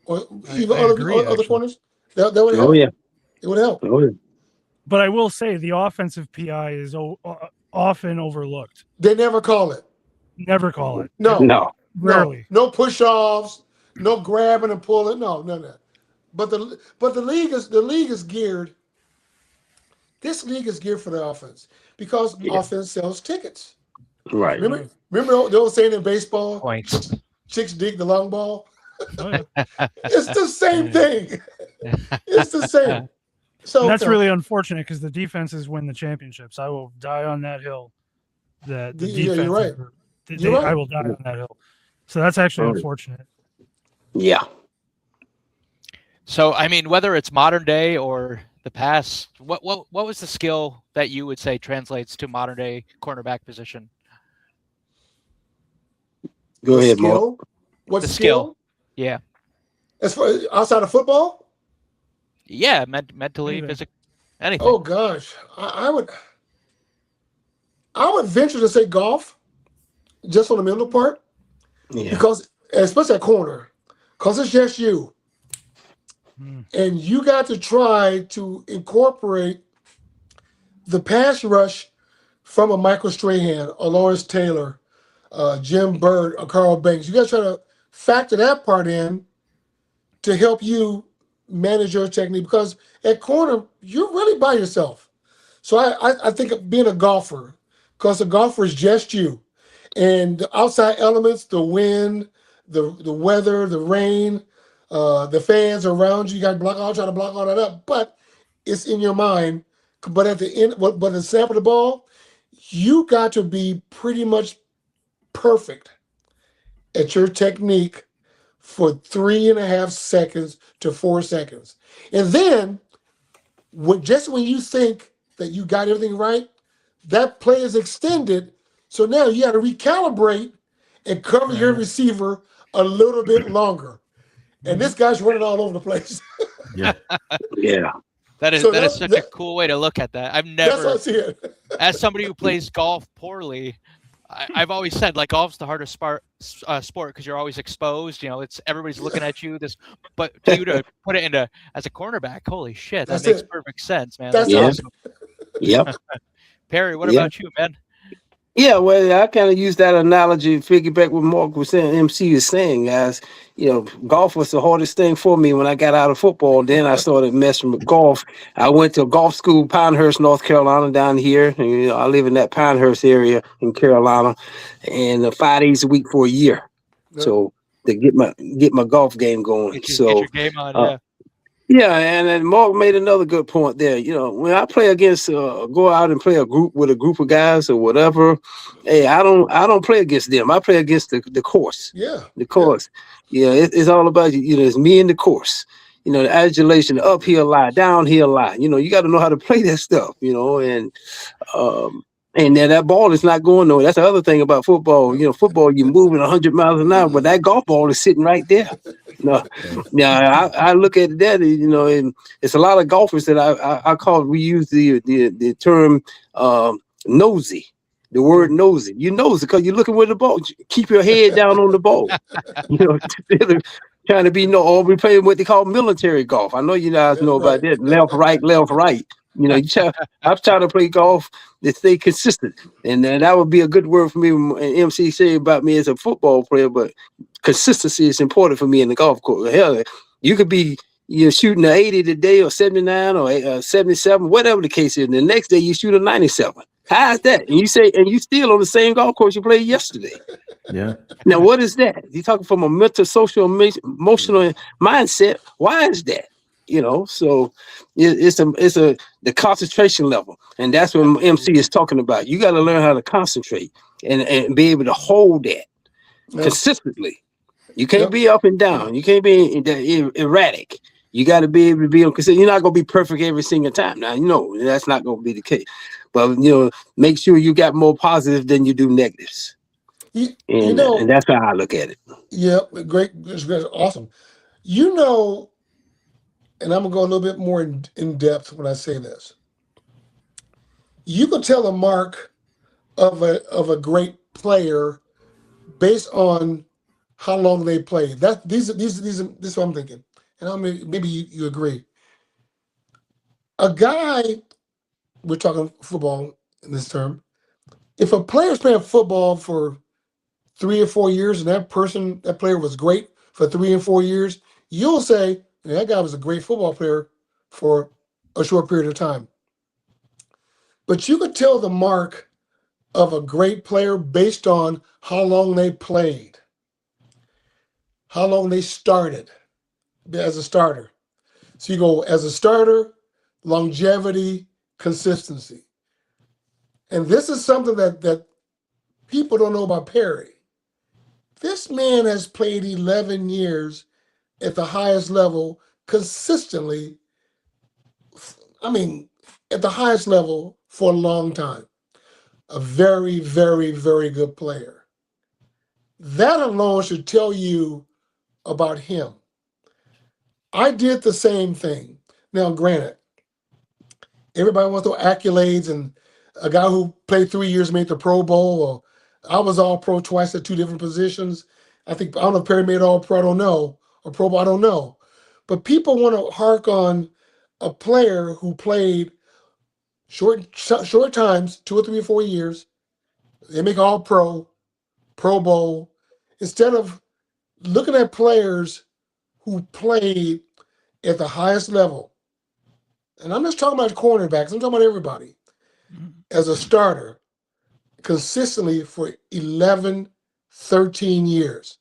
Speaker 5: Or even other corners. That would help.
Speaker 4: Oh, yeah.
Speaker 5: It would help.
Speaker 4: Oh, yeah.
Speaker 1: But I will say the offensive PI is often overlooked.
Speaker 5: They never call it.
Speaker 1: Never call it.
Speaker 4: No.
Speaker 1: Rarely.
Speaker 5: No push-offs, no grabbing and pulling. No. But the league is geared. This league is geared for the offense because offense sells tickets.
Speaker 4: Right.
Speaker 5: Remember the old saying in baseball?
Speaker 2: Points.
Speaker 5: Chicks dig the long ball.
Speaker 1: Oh, yeah.
Speaker 5: It's the same thing. It's the same. So
Speaker 1: And that's really unfortunate because the defenses win the championships. I will die on that hill. That the defense.
Speaker 5: You're right.
Speaker 1: I will die on that hill. So that's actually unfortunate.
Speaker 4: Yeah.
Speaker 2: So I mean, whether it's modern day or the past, what was the skill that you would say translates to modern day cornerback position?
Speaker 4: Go ahead, Mark.
Speaker 5: What
Speaker 2: The
Speaker 5: skill?
Speaker 2: Yeah.
Speaker 5: As far outside of football?
Speaker 2: Yeah, mentally,
Speaker 1: Anything.
Speaker 2: physically, anything.
Speaker 5: Oh gosh, I would venture to say golf, just on the middle part, because especially at corner, because it's just you, and you got to try to incorporate the pass rush from a Michael Strahan, a Lawrence Taylor, Jim Byrd, or Carl Banks. You got to try to factor that part in to help you manage your technique, because at corner you're really by yourself. So I think of being a golfer, because a golfer is just you, and the outside elements, the wind, the weather, the rain, the fans around you, got to try to block all that up, but it's in your mind. But at the end, but the snap of the ball, you got to be pretty much perfect at your technique for 3.5 seconds to 4 seconds. And then when you think that you got everything right, that play is extended. So now you got to recalibrate and cover your receiver a little bit longer. And this guy's running all over the place.
Speaker 3: Yeah.
Speaker 2: That is such a cool way to look at that. I've never,
Speaker 5: that's what I see it.
Speaker 2: as somebody who plays golf poorly, I've always said, like, golf's the hardest sport because you're always exposed. You know, it's everybody's looking at you. But to you to put it into as a cornerback, holy shit, that makes perfect sense, man. That's awesome.
Speaker 4: Yep.
Speaker 2: Perry, what about you, man?
Speaker 4: Yeah, well, I kind of use that analogy, piggyback what Mark was saying, MC is saying, guys. You know, golf was the hardest thing for me when I got out of football. Then I started messing with golf. I went to golf school, Pinehurst, North Carolina, down here. And, you know, I live in that Pinehurst area in Carolina, and 5 days a week for a year. Yep. So to get my golf game going.
Speaker 2: Get your game on,
Speaker 4: Yeah, and then Mark made another good point there. You know, when I play against, go out and play a group of guys or whatever, hey, I don't play against them. I play against the course.
Speaker 5: Yeah.
Speaker 4: The course. Yeah, it's all about you. You know, it's me and the course. You know, the adulation, the uphill lie, downhill lie. You know, you got to know how to play that stuff. You know, and then that ball is not going nowhere. That's the other thing about football. You know, football, you're moving 100 miles an hour, but that golf ball is sitting right there. No, yeah, I look at that. You know, and it's a lot of golfers that I call. We use the term nosy. The word nosy. You nosy because you're looking with the ball. Keep your head down on the ball. You know, trying to be or we play what they call military golf. I know you guys know about that. Left, right, left, right. You know, I'm trying to play golf to stay consistent, and that would be a good word for me. And MC say about me as a football player, but consistency is important for me in the golf course. Hell, you could be shooting an 80 today, or 79, or 77, whatever the case is. And the next day you shoot a 97. How's that? And you still on the same golf course you played yesterday.
Speaker 3: Yeah.
Speaker 4: Now, what is that? You're talking from a mental, social, emotional mindset. Why is that? You know, so it's the concentration level, and that's what MC is talking about. You got to learn how to concentrate and be able to hold that consistently. You can't be up and down. You can't be erratic. You got to be able to be on. You're not going to be perfect every single time. Now, you know that's not going to be the case. But make sure you got more positive than you do negatives. And that's how I look at it.
Speaker 5: Yeah, great. That's awesome. You know, and I'm gonna go a little bit more in depth when I say this. You can tell a mark of a great player based on how long they played. This is what I'm thinking, and maybe you agree. A guy, we're talking football in this term. If a player's playing football for 3 or 4 years, and that player was great for 3 and 4 years, you'll say that guy was a great football player for a short period of time. But you could tell the mark of a great player based on how long they played, how long they started as a starter. So you go as a starter, longevity, consistency. And this is something that people don't know about Perry. This man has played 11 years at the highest level consistently. I mean, at the highest level for a long time. A very, very, very good player. That alone should tell you about him. I did the same thing. Now, granted, everybody wants the accolades, and a guy who played 3 years made the Pro Bowl, or I was all pro twice at 2 different positions. I don't know if Perry made all pro, I don't know, or Pro Bowl, I don't know. But people want to hark on a player who played short times, 2 or 3 or 4 years. They make all pro, Pro Bowl, instead of looking at players who played at the highest level. And I'm just talking about cornerbacks. I'm talking about everybody. As a starter, consistently for 11, 13 years.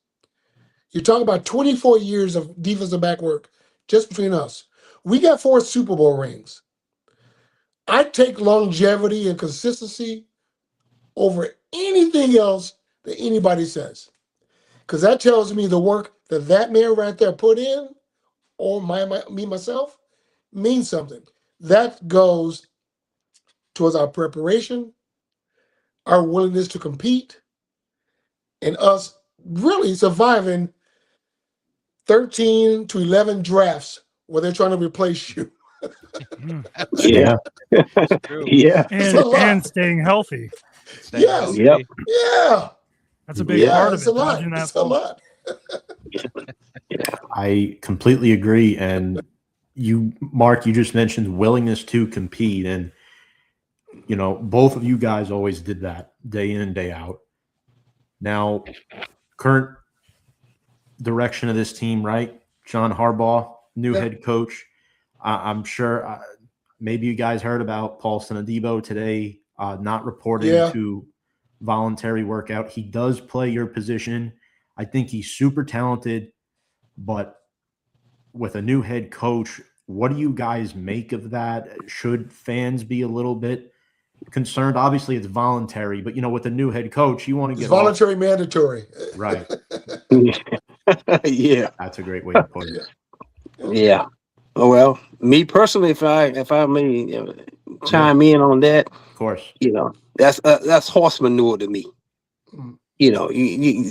Speaker 5: You're talking about 24 years of defensive back work just between us. We got 4 Super Bowl rings. I take longevity and consistency over anything else that anybody says. Because that tells me the work that man right there put in, or me myself, means something. That goes towards our preparation, our willingness to compete, and us really surviving 13 to 11 drafts where they're trying to replace you.
Speaker 4: Yeah. Yeah.
Speaker 1: And staying healthy.
Speaker 5: Yes.
Speaker 4: Yep.
Speaker 5: Yeah.
Speaker 1: That's a big part of
Speaker 5: It's
Speaker 1: it.
Speaker 5: a lot.
Speaker 1: Dodging that
Speaker 5: It's a lot.
Speaker 3: I completely agree. And Mark, you just mentioned willingness to compete. And, both of you guys always did that day in and day out. Now, current direction of this team, right? John Harbaugh, new head coach. I'm sure maybe you guys heard about Paulson Adebo today, not reporting to voluntary workout. He does play your position. I think he's super talented, but with a new head coach, What do you guys make of that? Should fans be a little bit concerned? Obviously, it's voluntary, but with the new head coach, you want to
Speaker 5: It's
Speaker 3: get
Speaker 5: voluntary, mandatory.
Speaker 3: right.
Speaker 4: Yeah.
Speaker 3: That's a great way to put it.
Speaker 4: Yeah. Oh, well, me personally, if I may chime in on that,
Speaker 3: Of course.
Speaker 4: That's horse manure to me.
Speaker 5: Mm.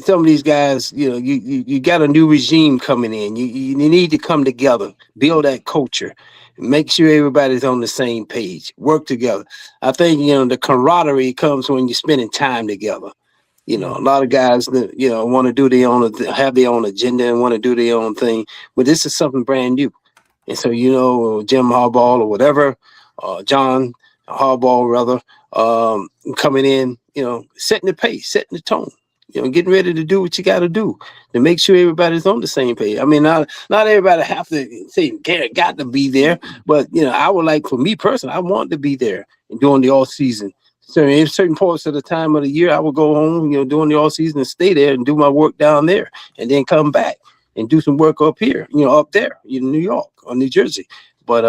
Speaker 4: Some of these guys, you got a new regime coming in. You need to come together, build that culture, make sure everybody's on the same page, work together. I think the camaraderie comes when you're spending time together. A lot of guys that want to do their own, have their own agenda and want to do their own thing, but this is something brand new. And so Jim Harbaugh or whatever, John Harbaugh rather, coming in, setting the pace, setting the tone, getting ready to do what you got to do to make sure everybody's on the same page. I mean, not everybody have to say got to be there, but I would like, for me personally, I want to be there during the off season. So in certain parts of the time of the year, I would go home, during the off season and stay there and do my work down there, and then come back and do some work up here, up there in New York or New Jersey. But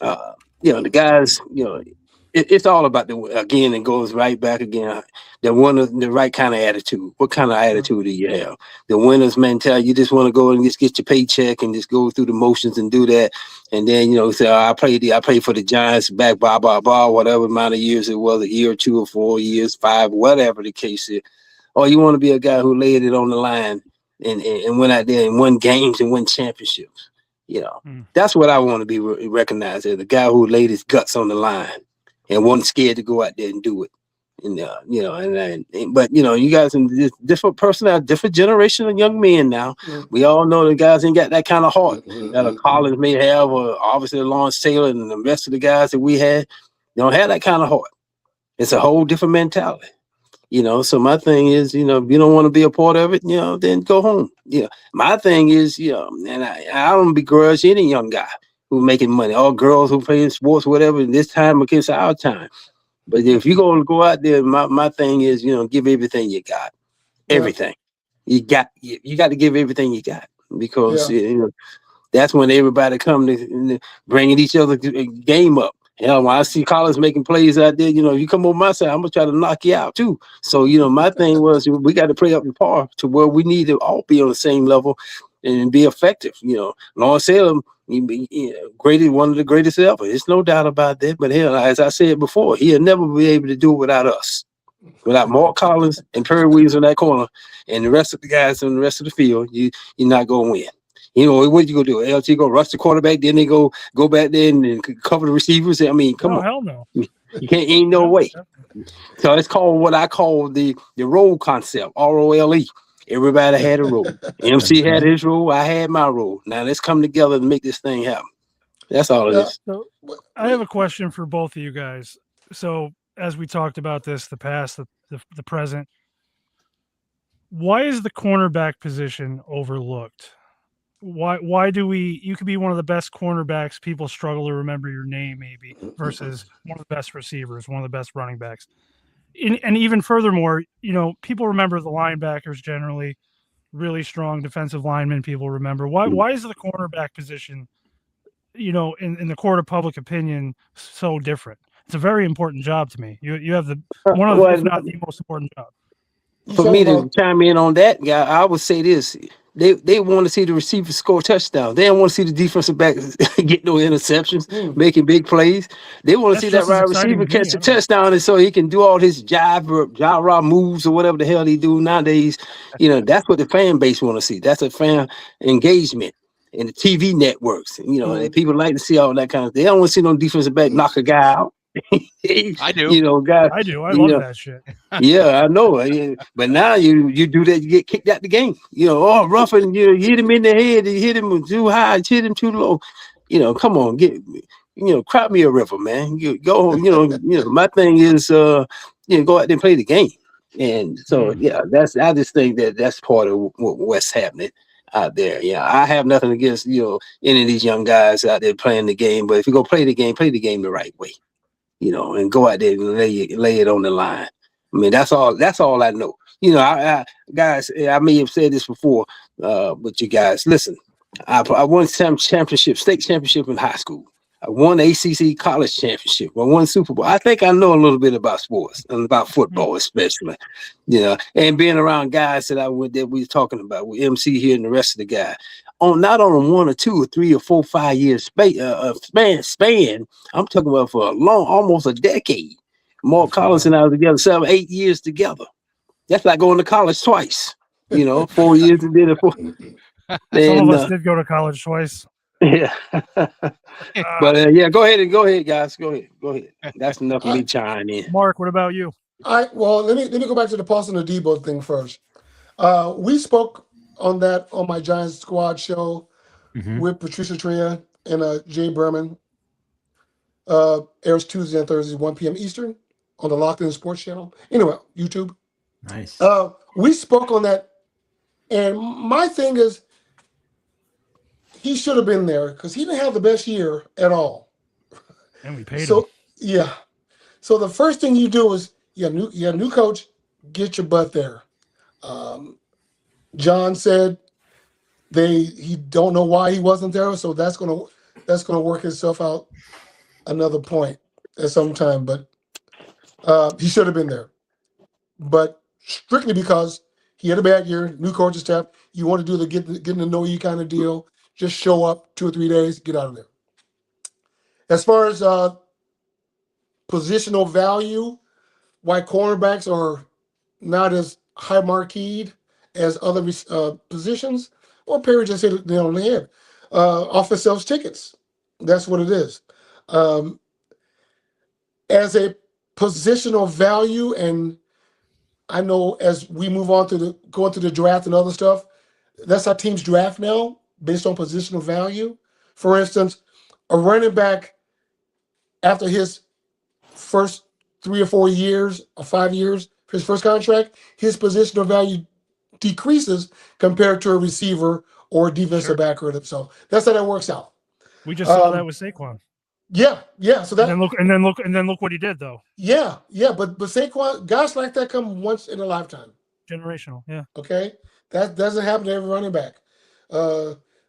Speaker 4: the guys, it's all about again, it goes right back again. The right kind of attitude. What kind of attitude do you have? The winner's mentality. You just want to go and just get your paycheck and just go through the motions and do that. And then, say, I played for the Giants back, blah, blah, blah, whatever amount of years it was, a year or 2 or 4 years, 5, whatever the case is. Or you want to be a guy who laid it on the line and went out there and won games and won championships. That's what I want to be recognized as, the guy who laid his guts on the line and wasn't scared to go out there and do it. And but you guys in this different personality, different generation of young men now. We all know the guys ain't got that kind of heart that a Collins may have, or obviously Lawrence Taylor and the rest of the guys that we had. They don't have that kind of heart. It's a whole different mentality. So my thing is, if you don't want to be a part of it, then go home. My thing is, and I don't begrudge any young guy who making money, all girls who playing sports, whatever, this time against our time. But if you're going to go out there, my thing is, give everything you got. Everything. You got to give everything you got, because that's when everybody come to bringing each other game up. Hell, when I see Collins making plays out there, you come on my side, I'm gonna try to knock you out too. So, my thing was, we got to play up to par to where we need to all be on the same level and be effective. Lawrence Salem, one of the greatest ever. There's no doubt about that. But hell, as I said before, he'll never be able to do it without us. Without Mark Collins and Perry Williams in that corner and the rest of the guys on the rest of the field, you're not gonna win. What you gonna do? LT go rush the quarterback, then they go back there and cover the receivers. I mean, come on.
Speaker 1: Hell no.
Speaker 4: You can't, ain't no way. So it's called what I call the role concept, ROLE. Everybody had a role. MC had his role, I had my role. Now let's come together and make this thing happen. That's all it is.
Speaker 1: So I have a question for both of you guys. So as we talked about this, the past, the present, why is the cornerback position overlooked? Why do you could be one of the best cornerbacks, people struggle to remember your name maybe, versus one of the best receivers, one of the best running backs. And even furthermore, people remember the linebackers generally, really strong defensive linemen people remember. Why is the cornerback position, in the court of public opinion, so different? It's a very important job to me. You have one of the, if not the most important job.
Speaker 4: For me to chime in on that, guy, I would say this. They want to see the receiver score touchdowns. They don't want to see the defensive back get no interceptions, making big plays. They want to see that wide receiver catch a touchdown, and so he can do all his jive moves or whatever the hell he do nowadays. That's what the fan base want to see. That's a fan engagement. And the TV networks, and people like to see all that kind of. They don't want to see no defensive back knock a guy out.
Speaker 2: I do.
Speaker 4: Guys,
Speaker 1: I do. I love that shit.
Speaker 4: Yeah, I know. But now you do that, you get kicked out the game. Roughing, you hit him in the head, you hit him too high, hit him too low. Come on, cry me a river, man. You go, my thing is, go out there and play the game. And so, I just think that's part of what's happening out there. I have nothing against, any of these young guys out there playing the game, but if you go play the game the right way. And go out there and lay it on the line. I mean, that's all I know. Guys, I may have said this before, but you guys, listen, I won some championship, state championship in high school. I won ACC college championship. I won Super Bowl. I think I know a little bit about sports and about football, especially, and being around guys that we were talking about with MC here and the rest of the guys on not on a 1 or 2 or 3 or 4, 5 years span. I'm talking about for a long, almost a decade. Mark Collins and I were together 7, 8 years together. That's like going to college twice. 4 years and then 4.
Speaker 1: Some of us did go to college twice.
Speaker 4: Yeah. But go ahead, guys. Go ahead. That's enough of me chiming in.
Speaker 1: Mark, what about you?
Speaker 5: Let me go back to the Paulson and Debo thing first. We spoke on that on my Giants Squad show with Patricia Tria and Jay Berman. Airs Tuesday and Thursday, 1 p.m. Eastern on the Locked In Sports Channel. Anyway, YouTube.
Speaker 3: Nice.
Speaker 5: We spoke on that, and my thing is, he should have been there because he didn't have the best year at all.
Speaker 1: And we paid him.
Speaker 5: Yeah. So the first thing you do is you have a new coach, get your butt there. John said he don't know why he wasn't there, so that's gonna work itself out another point at some time. But he should have been there. But strictly because he had a bad year, new coaching staff, you want to do the getting to know you kind of deal. Just show up 2 or 3 days, get out of there. As far as positional value, why cornerbacks are not as high marqueed as other positions, well, Perry just hit it nail on the head. Office sells tickets. That's what it is. As a positional value, and I know as we move on to going to the draft and other stuff, that's how teams draft now, based on positional value. For instance, a running back after his first 3 or 4 years or 5 years, his first contract, his positional value decreases compared to a receiver or a defensive back or so. That's how that works out.
Speaker 1: We just saw that with Saquon.
Speaker 5: Yeah. So that
Speaker 1: and then look what he did though.
Speaker 5: Yeah. But Saquon, guys like that come once in a lifetime.
Speaker 1: Generational, yeah.
Speaker 5: Okay, that doesn't happen to every running back.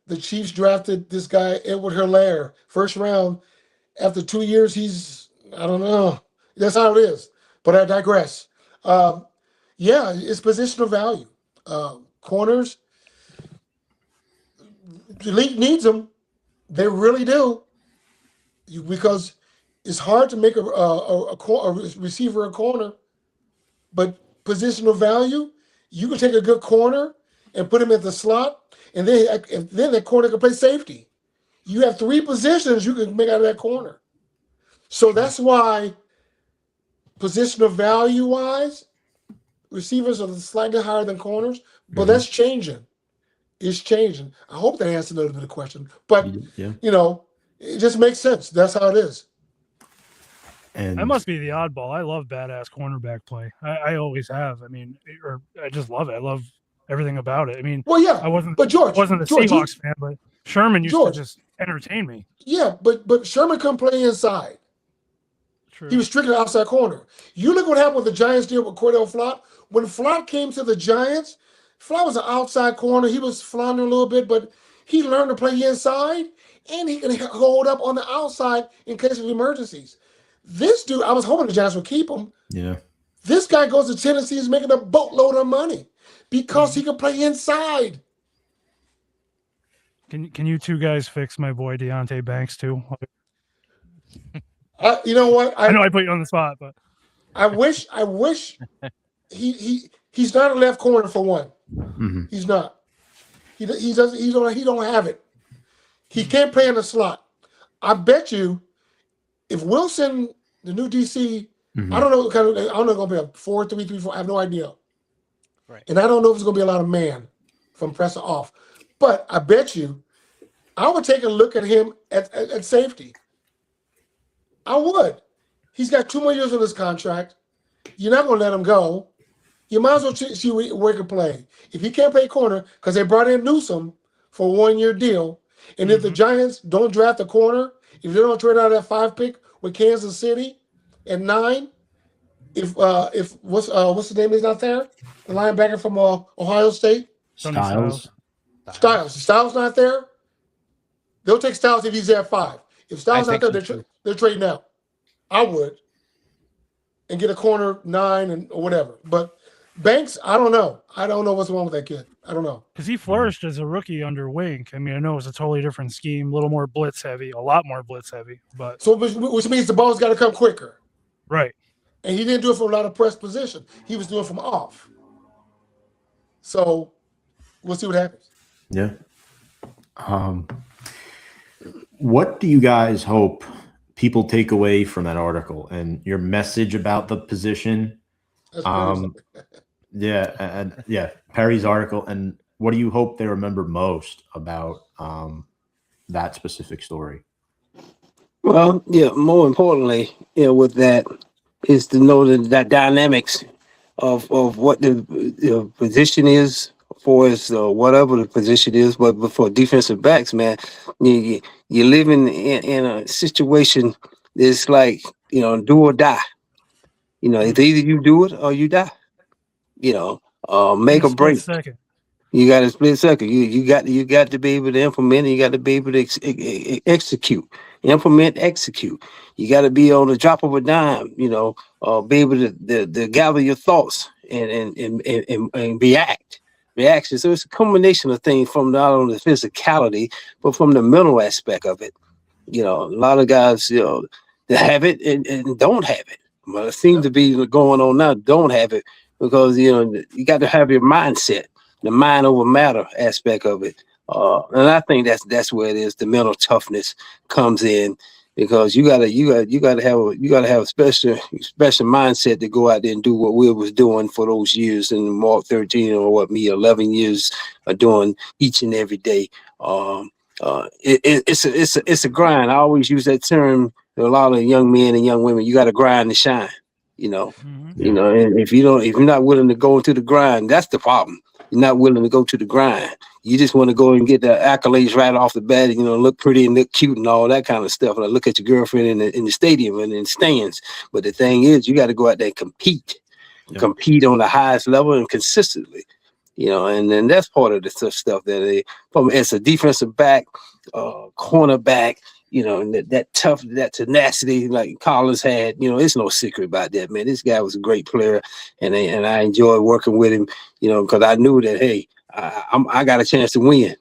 Speaker 5: The Chiefs drafted this guy Edward Helaire, first round. After 2 years, I don't know. That's how it is. But I digress. It's positional value. Corners, the league needs them. They really do. Because it's hard to make a receiver a corner, but positional value, you can take a good corner and put him at the slot, and then that corner can play safety. You have 3 positions you can make out of that corner. So that's why positional value-wise, receivers are slightly higher than corners, but that's changing. It's changing. I hope that answered a little bit of the question. But, it just makes sense. That's how it is.
Speaker 1: And I must be the oddball. I love badass cornerback play. I always have. I mean, I just love it. I love everything about it. I mean,
Speaker 5: I wasn't a Seahawks
Speaker 1: fan, but Sherman used to just entertain me.
Speaker 5: Yeah, but Sherman couldn't play inside. True. He was strictly outside corner. You look what happened with the Giants deal with Cordell Flott. When Flott came to the Giants, Flott was an outside corner. He was floundering a little bit, but he learned to play inside, and he can hold up on the outside in case of emergencies. This dude, I was hoping the Giants would keep him.
Speaker 3: Yeah.
Speaker 5: This guy goes to Tennessee, he's making a boatload of money because he can play inside.
Speaker 1: Can you two guys fix my boy Deonte Banks too?
Speaker 5: You know what?
Speaker 1: I know I put you on the spot, but
Speaker 5: I wish he's not a left corner for one.
Speaker 3: Mm-hmm.
Speaker 5: He's not. He don't have it. He can't play in the slot. I bet you if Wilson, the new DC, I don't know if it's going to be a 4-3-3-4. I have no idea.
Speaker 2: Right.
Speaker 5: And I don't know if it's going to be a lot of man from press off. But I bet you I would take a look at him at safety. I would. He's got 2 more years on his contract. You're not going to let him go. You might as well see where he can play. If he can't play corner, because they brought in Newsome for a 1-year deal, and if the Giants don't draft a corner, if they don't trade out that 5 pick with Kansas City at 9, if what's the name is not there? The linebacker from Ohio State?
Speaker 3: Styles
Speaker 5: Styles not there? They'll take Styles if he's at 5. If Styles
Speaker 2: I
Speaker 5: out there,
Speaker 2: think so,
Speaker 5: they're trading out. I would. And get a corner 9 or whatever. But Banks, I don't know. I don't know what's wrong with that kid. I don't know.
Speaker 1: Because he flourished as a rookie under Wink. I mean, I know it was a totally different scheme, a little more blitz heavy, a lot more blitz heavy. But
Speaker 5: So which means the ball's got to come quicker.
Speaker 1: right.
Speaker 5: And he didn't do it from a lot of press position. He was doing it from off. So we'll see what happens.
Speaker 3: Yeah. What do you guys hope people take away from that article and your message about the position?
Speaker 5: That's crazy.
Speaker 3: Perry's article. And what do you hope they remember most about that specific story?
Speaker 4: Well, yeah, more importantly, with that is to know that dynamics of what the position is for us, whatever the position is, but for defensive backs, man, you're living in a situation that's like, do or die. It's either you do it or you die. Make
Speaker 1: In a
Speaker 4: or break.
Speaker 1: split second.
Speaker 4: You got a split second. You got to be able to implement. And you got to be able to execute. Implement, execute. You got to be on the drop of a dime. Be able to gather your thoughts and react. Reaction. So it's a combination of things from not only the physicality but from the mental aspect of it. A lot of guys, that have it and don't have it. Well, it seems to be going on now. Don't have it because you got to have your mindset. The mind over matter aspect of it, and I think that's where it is. The mental toughness comes in because you gotta have a special mindset to go out there and do what Will was doing for those years in Mark 13 or 11 years of doing each and every day. It's a grind. I always use that term to a lot of young men and young women. You got to grind to shine. And if you're not willing to go into the grind, that's the problem. You're not willing to go to the grind. You just want to go and get the accolades right off the bat, look pretty and look cute and all that kind of stuff. And look at your girlfriend in the stadium and in stands. But the thing is, you got to go out there and compete compete on the highest level and consistently. And then that's part of the stuff that as a defensive back, cornerback, and that tenacity like Collins had, it's no secret about that, man. This guy was a great player, and I enjoyed working with him, because I knew that, hey, I got a chance to win.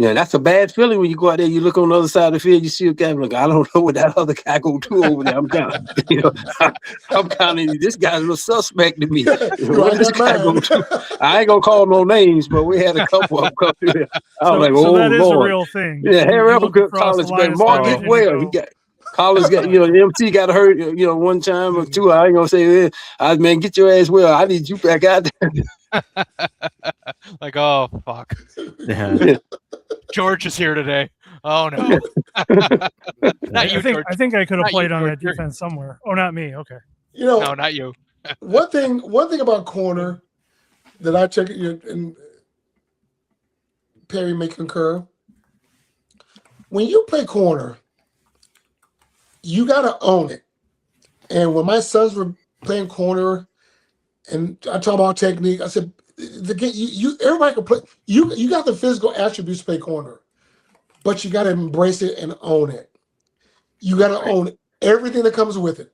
Speaker 4: That's a bad feeling when you go out there, you look on the other side of the field, you see a guy like, I don't know what that other guy go do over there. I'm kind of, this guy's a little suspect to me. What this guy go do? I ain't gonna call no names, but we had a couple of them. I was like,
Speaker 1: so
Speaker 4: oh
Speaker 1: that is
Speaker 4: Lord.
Speaker 1: a real thing.
Speaker 4: Yeah, Harry
Speaker 1: You look
Speaker 4: Uppercut,
Speaker 1: across the
Speaker 4: Collins,
Speaker 1: line
Speaker 4: but
Speaker 1: of
Speaker 4: Mark
Speaker 1: scrimmage
Speaker 4: did well.
Speaker 1: and
Speaker 4: He
Speaker 1: you
Speaker 4: got Collins got, MT got hurt, one time or two. I ain't gonna say, man, get your ass well. I need you back out there.
Speaker 2: Like, oh fuck.
Speaker 3: Yeah.
Speaker 2: George is here today. Oh no. Not you, George.
Speaker 1: I think I could have
Speaker 2: Not
Speaker 1: played
Speaker 2: you,
Speaker 1: on
Speaker 2: George.
Speaker 1: that defense somewhere. Oh, not me. Okay.
Speaker 2: No, not you.
Speaker 5: one thing about corner that I check, and Perry may concur. When you play corner, you got to own it. And when my sons were playing corner, and I talk about technique, I said, everybody can play. You got the physical attributes to play corner, but you got to embrace it and own it. You got to own everything that comes with it.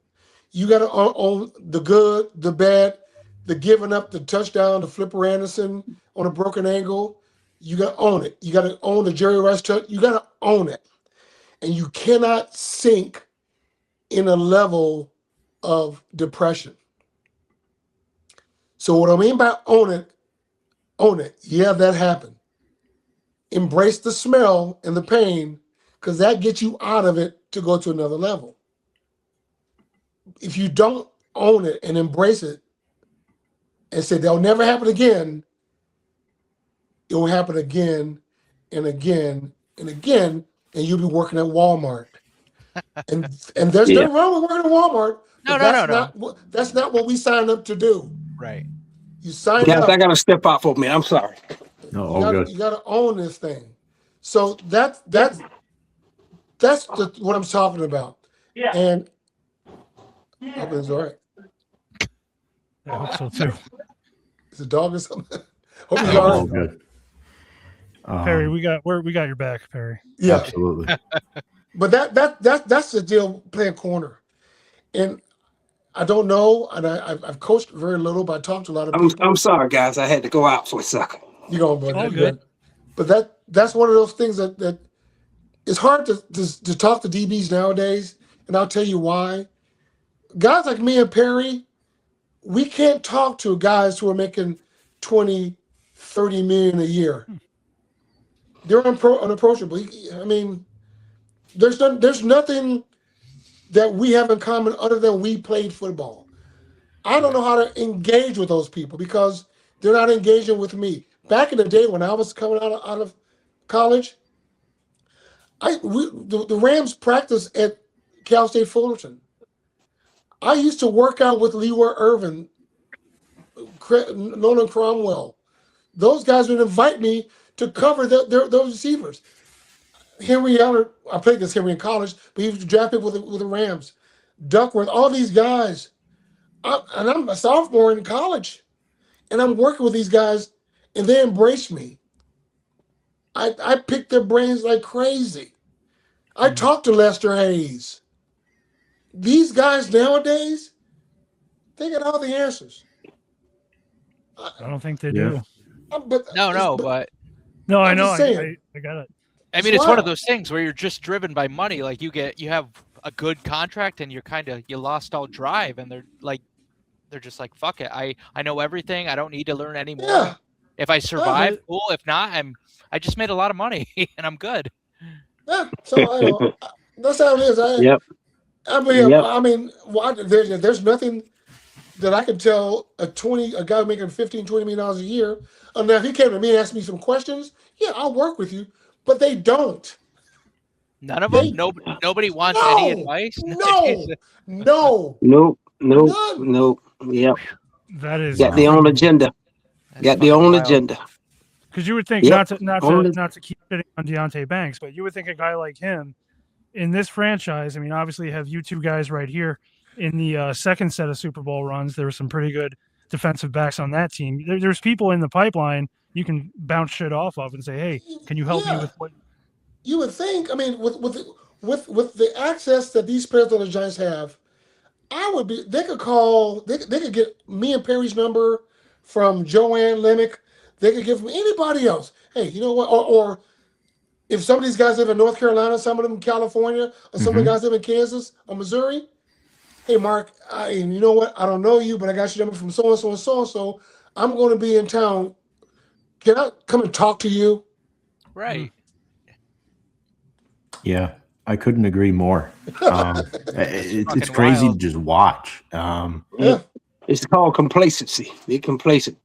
Speaker 5: You got to own the good, the bad, the giving up, the touchdown, the Flipper Anderson on a broken angle. You got to own it. You got to own the Jerry Rice touch. You got to own it. And you cannot sink in a level of depression. So what I mean by own it. Yeah, that happened. Embrace the smell and the pain, because that gets you out of it to go to another level. If you don't own it and embrace it and say that'll never happen again, it will happen again and again and again, and you'll be working at Walmart. And there's nothing wrong with working at Walmart.
Speaker 2: No.
Speaker 5: That's not what we signed up to do.
Speaker 2: Right.
Speaker 5: You signed
Speaker 4: Guys,
Speaker 5: up.
Speaker 4: I gotta step out for me. I'm sorry.
Speaker 3: No, good.
Speaker 5: You gotta own this thing. So that's what I'm talking about. Yeah. And I hope it's all right.
Speaker 1: I hope so too.
Speaker 5: Is a dog or something? Hope he's all right.
Speaker 3: Good.
Speaker 1: Perry, we got your back, Perry.
Speaker 5: Yeah,
Speaker 3: Absolutely.
Speaker 5: but that's the deal playing corner, and I don't know, and I've coached very little, but I talked to a lot of people.
Speaker 4: I'm sorry, guys. I had to go out for a second.
Speaker 5: You know, but
Speaker 1: All good.
Speaker 5: But that's one of those things that it's hard to talk to DBs nowadays, and I'll tell you why. Guys like me and Perry, we can't talk to guys who are making 20, 30 million a year. They're unapproachable. I mean, there's nothing that we have in common other than we played football. I don't know how to engage with those people because they're not engaging with me. Back in the day when I was coming out of college, the Rams practiced at Cal State Fullerton. I used to work out with Leroy Irvin, Nolan Cromwell. Those guys would invite me to cover those receivers. Henry Eller, I played against Henry in college, but he was drafted with the Rams. Duckworth, all these guys. And I'm a sophomore in college, and I'm working with these guys, and they embrace me. I pick their brains like crazy. I talked to Lester Hayes. These guys nowadays, they got all the answers.
Speaker 1: I don't think they do.
Speaker 5: But
Speaker 2: No,
Speaker 1: No, I
Speaker 5: I'm
Speaker 1: know.
Speaker 5: just saying.
Speaker 1: I got it.
Speaker 2: I mean, it's one of those things where you're just driven by money. Like you have a good contract and you lost all drive, and they're just like, fuck it. I know everything. I don't need to learn anymore.
Speaker 5: Yeah.
Speaker 2: If I survive, cool. If not, I just made a lot of money and I'm good.
Speaker 5: Yeah, so that's how it is.
Speaker 4: Yep.
Speaker 5: I mean, there's nothing that I can tell a guy making $15, $20 million a year. Now, if he came to me and asked me some questions, yeah, I'll work with you. But they don't.
Speaker 2: None of them. Nobody wants any advice.
Speaker 5: No.
Speaker 4: Nope.
Speaker 5: None.
Speaker 4: Yep.
Speaker 1: That is
Speaker 4: Got their own agenda. Got their own agenda.
Speaker 1: Because you would think not to keep shitting on Deontay Banks, but you would think a guy like him in this franchise. I mean, obviously, you have you two guys right here in the second set of Super Bowl runs. There were some pretty good defensive backs on that team. There's people in the pipeline you can bounce shit off of and say, "Hey, can you help me with what?"
Speaker 5: You would think. I mean, with the access that these players on the Giants have, they could call. They could get me and Perry's number from Joanne Lemick. They could give from anybody else. Hey, you know what? Or if some of these guys live in North Carolina, some of them in California, or some of the guys live in Kansas or Missouri. Hey, Mark, you know what? I don't know you, but I got your number from so-and-so and so-and-so. I'm going to be in town. Can I come and talk to you?
Speaker 2: Right.
Speaker 3: Yeah, I couldn't agree more. It's crazy to just watch.
Speaker 5: Yeah.
Speaker 4: It's called complacency. They're complacent.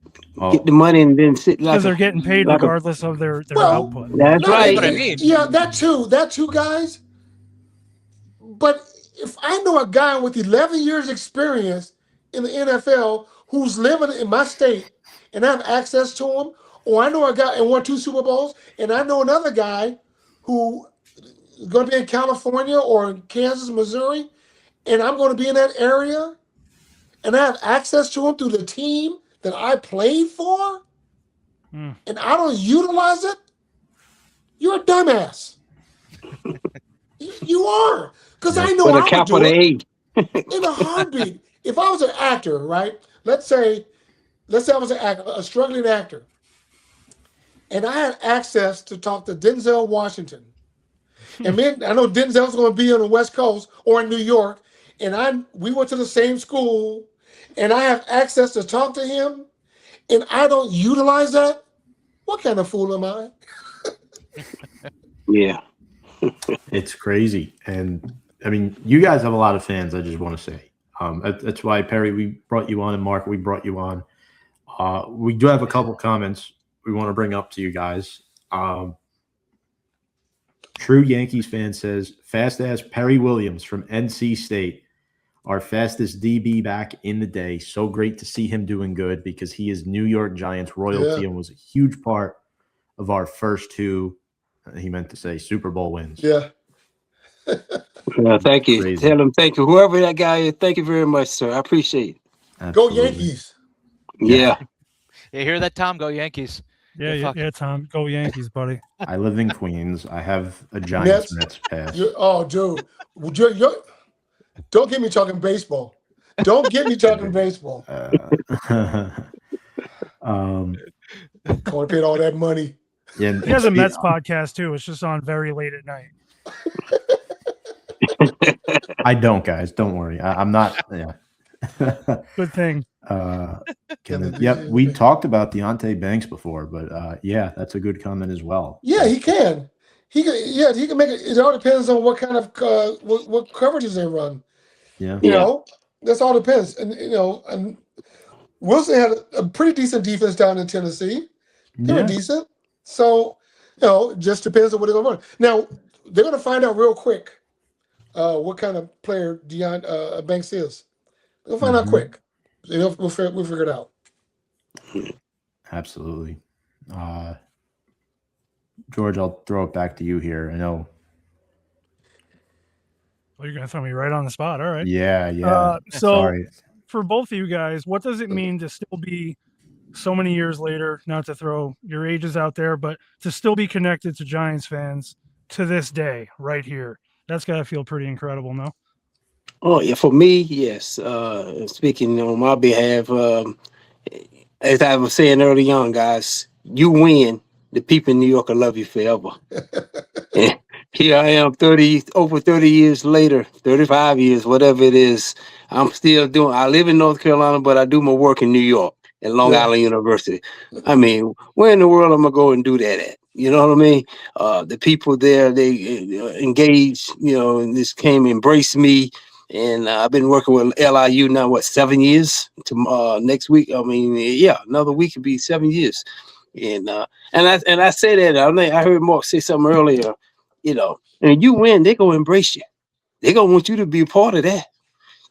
Speaker 4: Get the money and then sit like
Speaker 1: because they're getting paid regardless of their output.
Speaker 4: That's right.
Speaker 2: That's what I mean.
Speaker 5: Yeah, that too, guys. But if I know a guy with 11 years experience in the NFL who's living in my state and I have access to him, or I know a guy and won 2 Super Bowls, and I know another guy who is going to be in California or in Kansas, Missouri, and I'm going to be in that area, and I have access to him through the team that I played for, and I don't utilize it, you're a dumbass. You are. Because I know I would do it in a heartbeat. If I was an actor, right? Let's say I was a struggling actor, and I had access to talk to Denzel Washington. And man, I know Denzel's going to be on the West Coast or in New York, and we went to the same school, and I have access to talk to him, and I don't utilize that. What kind of fool am I?
Speaker 4: Yeah.
Speaker 3: It's crazy. And I mean, you guys have a lot of fans, I just want to say. That's why, Perry, we brought you on, and Mark, we brought you on. We do have a couple comments we want to bring up to you guys. True Yankees fan says, fast ass Perry Williams from NC State, our fastest DB back in the day. So great to see him doing good because he is New York Giants royalty and was a huge part of our first 2, he meant to say, Super Bowl wins.
Speaker 5: Yeah.
Speaker 4: Thank you.
Speaker 3: Crazy.
Speaker 4: Tell him thank you. Whoever that guy is, thank you very much, sir. I appreciate it.
Speaker 3: Absolutely.
Speaker 5: Go Yankees.
Speaker 4: Yeah.
Speaker 2: You hear that, Tom? Go Yankees.
Speaker 1: Yeah, Tom. Go Yankees, buddy.
Speaker 3: I live in Queens. I have a Giants Mets pass.
Speaker 5: Oh, dude. Don't get me talking baseball. Don't get me talking baseball. Going to pay all that money.
Speaker 3: Yeah,
Speaker 1: He has a Mets podcast too. It's just on very late at night.
Speaker 3: I don't, guys. Don't worry. I'm not. Yeah.
Speaker 1: Good thing.
Speaker 3: We talked about Deontay Banks before, but yeah, that's a good comment as well.
Speaker 5: Yeah, he can. He can make it. It all depends on what kind of what coverages they run.
Speaker 3: Yeah.
Speaker 5: You know, that's all depends. And and Wilson had a pretty decent defense down in Tennessee. They were decent. So, it just depends on what they're going to run. Now, they're going to find out real quick what kind of player Banks is. They'll find out quick. We'll figure it out.
Speaker 3: Absolutely. George, I'll throw it back to you here. I know.
Speaker 1: Well, you're going to throw me right on the spot. All right.
Speaker 3: Yeah.
Speaker 1: Sorry. For both of you guys, what does it mean to still be so many years later, not to throw your ages out there, but to still be connected to Giants fans to this day, right here? That's got to feel pretty incredible, no?
Speaker 4: Oh, yeah. For me, yes. Speaking on my behalf, as I was saying early on, guys, you win. The people in New York will love you forever. And here I am over 30 years later, 35 years, whatever it is. I'm still I live in North Carolina, but I do my work in New York at Long Island University. I mean, where in the world am I going to do that at? You know what I mean? The people there, they engaged, and this came embrace me. And I've been working with LIU now, 7 years? Next week, another week would be 7 years. And I say that, I heard Mark say something earlier, and you win, they're going to embrace you. They're going to want you to be a part of that.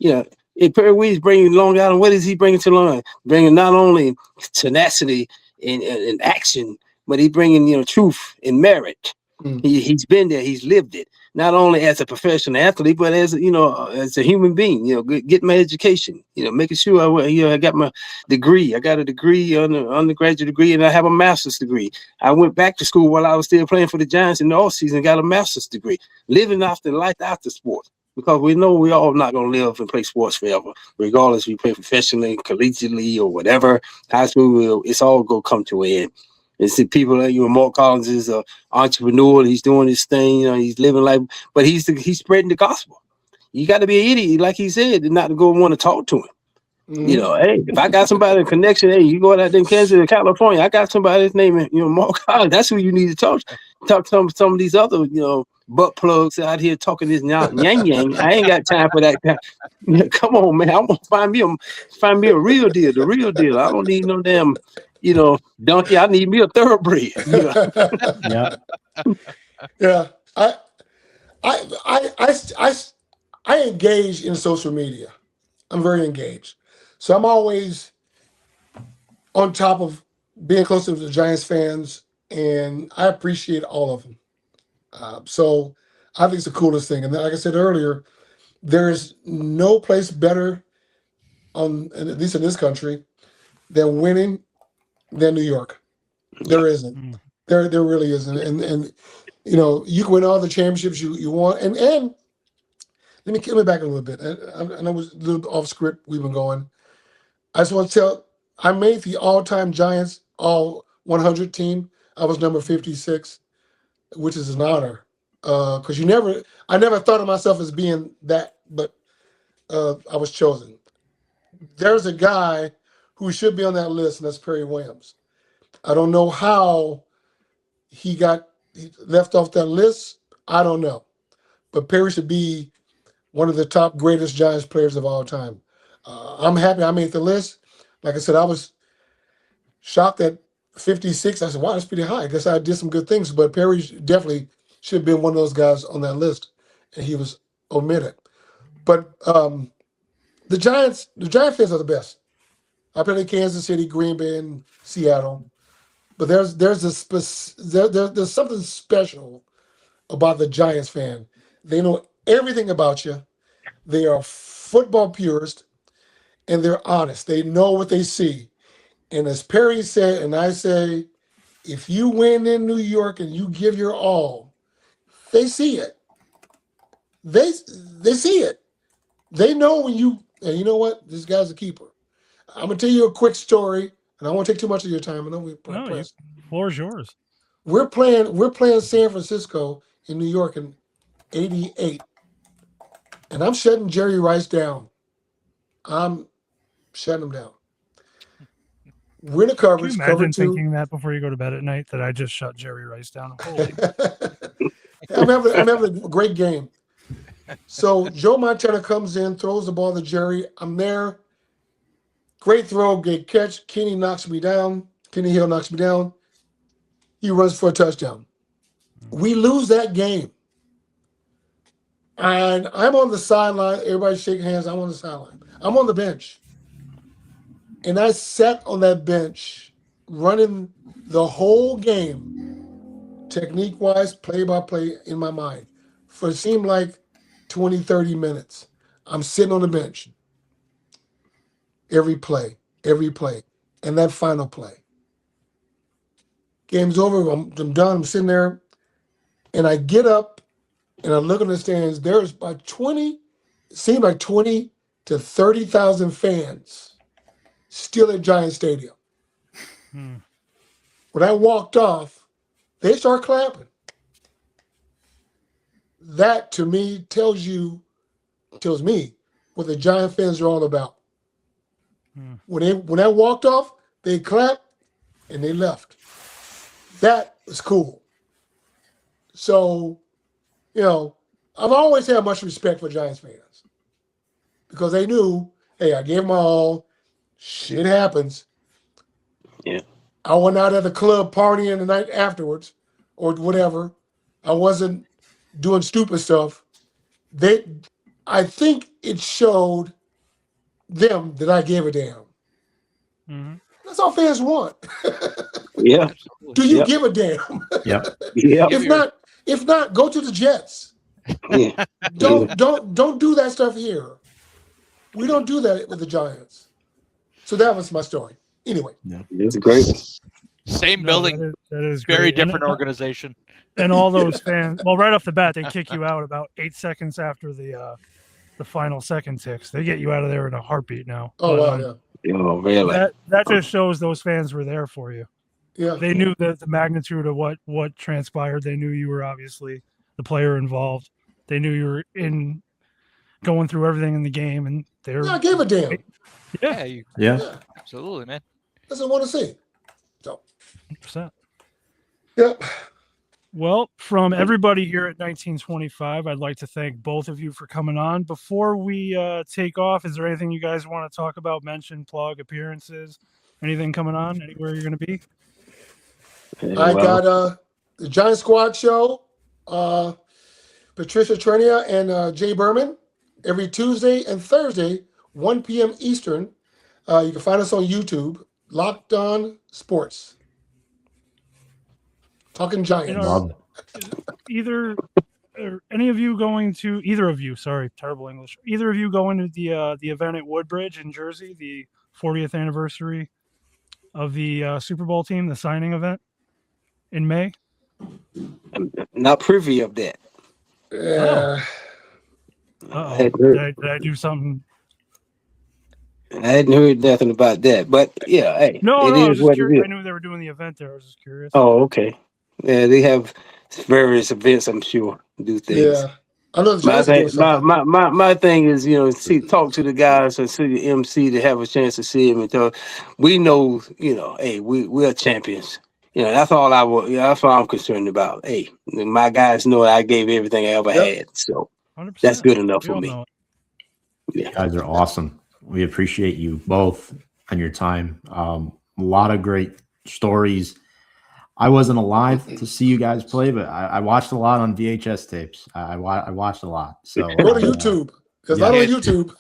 Speaker 4: If Perry Williams bringing Long Island, what is he bringing to Long Island? Bringing not only tenacity and action, but he's bringing, truth and merit. He's been there. He's lived it. Not only as a professional athlete, but as a human being. Get my education. Making sure I got my degree. I got a degree, undergraduate degree, and I have a master's degree. I went back to school while I was still playing for the Giants in the off season. Got a master's degree. Living after life after sports, because we know we're all not going to live and play sports forever, regardless if we play professionally, collegiately, or whatever. High school, it's all going to come to an end. And see people like Mark Collins is an entrepreneur. He's doing his thing. He's living life, but he's spreading the gospel. You got to be an idiot, like he said, not to go and want to talk to him. Hey, if I got somebody in connection, hey, you go out there in Kansas City, California, I got somebody's name, Mark Collins. That's who you need to talk to. Talk to some of these other, butt plugs out here talking this yang. I ain't got time for that. Come on, man. I want to find me a real deal, the real deal. I don't need no damn, donkey. I need me a thoroughbred.
Speaker 5: Yeah. I engage in social media. I'm very engaged. So I'm always on top of being close to the Giants fans, and I appreciate all of them. So I think it's the coolest thing. And like I said earlier, there's no place better at least in this country, than winning than New York. There isn't. There really isn't. And you can win all the championships you want. And let me back a little bit. I know it was a little off script. We've been going. I just want to tell. I made the all-time Giants all 100 team. I was number 56, which is an honor. Because I never thought of myself as being that, but I was chosen. There's a guy who should be on that list, and that's Perry Williams. I don't know how he got left off that list. I don't know. But Perry should be one of the top greatest Giants players of all time. I'm happy I made the list. Like I said, I was shocked at 56. I said, wow, that's pretty high. I guess I did some good things. But Perry definitely should have been one of those guys on that list, and he was omitted. But the Giant fans are the best. I played in Kansas City, Green Bay, and Seattle. But there's something special about the Giants fan. They know everything about you. They are football purists, and they're honest. They know what they see. And as Perry said, and I say, if you win in New York and you give your all, they see it. They see it. They know when you, and you know what? This guy's a keeper. I'm gonna tell you a quick story, and I don't want to take too much of your time. I know we're pressed.
Speaker 1: Floor's yours.
Speaker 5: We're playing San Francisco in New York in '88, and I'm shutting Jerry Rice down. I'm shutting him down. We're in the
Speaker 1: Can you
Speaker 5: coverage, cover
Speaker 1: imagine
Speaker 5: 2.
Speaker 1: thinking that before you go to bed at night that I just shut Jerry Rice down? Holy.
Speaker 5: I'm having a great game. So Joe Montana comes in, throws the ball to Jerry. I'm there. Great throw, great catch. Kenny knocks me down. Kenny Hill knocks me down. He runs for a touchdown. We lose that game. And I'm on the sideline. Everybody's shaking hands. I'm on the sideline. I'm on the bench. And I sat on that bench running the whole game, technique-wise, play-by-play in my mind. For it seemed like 20, 30 minutes. I'm sitting on the bench. Every play. And that final play. Game's over. I'm done. I'm sitting there. And I get up and I look in the stands. There's about 20, it seemed like 20 to 30,000 fans still at Giant Stadium. When I walked off, they start clapping. That to me tells me what the Giant fans are all about. When I walked off, they clapped and they left. That was cool. So, I've always had much respect for Giants fans because they knew, hey, I gave my all. Shit happens.
Speaker 4: Yeah.
Speaker 5: I went out at the club partying the night afterwards or whatever. I wasn't doing stupid stuff. I think it showed them that I gave a damn.
Speaker 1: Mm-hmm.
Speaker 5: That's all fans want.
Speaker 4: Yeah.
Speaker 5: Do you give a damn?
Speaker 3: Yep.
Speaker 4: Yeah.
Speaker 5: If not, go to the Jets.
Speaker 4: Yeah.
Speaker 5: Don't do that stuff here. We don't do that with the Giants. So that was my story. Anyway.
Speaker 4: It's great.
Speaker 2: Same building,
Speaker 1: That is
Speaker 2: very
Speaker 1: great.
Speaker 2: different organization.
Speaker 1: And all those fans, well, right off the bat, they kick you out about 8 seconds after the final second ticks. They get you out of there in a heartbeat now.
Speaker 5: Oh,
Speaker 1: But,
Speaker 5: wow, yeah.
Speaker 4: Oh, really?
Speaker 1: That just shows those fans were there for you.
Speaker 5: Yeah.
Speaker 1: They knew the magnitude of what transpired. They knew you were obviously the player involved. They knew you were going through everything in the game, and
Speaker 5: I gave a damn.
Speaker 2: Yeah, absolutely, man.
Speaker 5: That's what I want to see. So,
Speaker 1: 100%.
Speaker 5: Yep.
Speaker 1: Well, from everybody here at 1925, I'd like to thank both of you for coming on. Before we take off, is there anything you guys want to talk about, mention, plug, appearances, anything coming on, anywhere you're going to be?
Speaker 5: I got the Giant Squad show, Patricia Trenia and Jay Berman, every Tuesday and Thursday, 1 p.m. Eastern. You can find us on YouTube, Locked On Sports. Talking Giants.
Speaker 1: Either of you going to terrible English. Either of you going to the event at Woodbridge in Jersey, the 40th anniversary of the Super Bowl team, the signing event in May?
Speaker 4: I'm not privy of that.
Speaker 5: Yeah.
Speaker 1: Did I do something?
Speaker 4: I hadn't heard nothing about that, but yeah, hey,
Speaker 1: No,
Speaker 4: it
Speaker 1: I was
Speaker 4: is
Speaker 1: just
Speaker 4: what it
Speaker 1: curious.
Speaker 4: is.
Speaker 1: I knew they were doing the event there. I was just curious.
Speaker 4: Oh, okay. Yeah, they have various events, I'm sure, do things.
Speaker 5: Yeah. I know the Giants are doing something.
Speaker 4: My thing is, talk to the guys and see the MC to have a chance to see him and tell. We know, hey, we're champions. That's all that's all I'm concerned about. Hey, my guys know I gave everything I ever had, so
Speaker 1: 100%.
Speaker 4: that's good enough
Speaker 1: We
Speaker 4: for
Speaker 1: all
Speaker 4: me.
Speaker 1: know it.
Speaker 3: You guys are awesome. We appreciate you both and your time. A lot of great stories. I wasn't alive to see you guys play, but I watched a lot on VHS tapes. I watched a lot. So
Speaker 5: Go to YouTube. Because not on YouTube.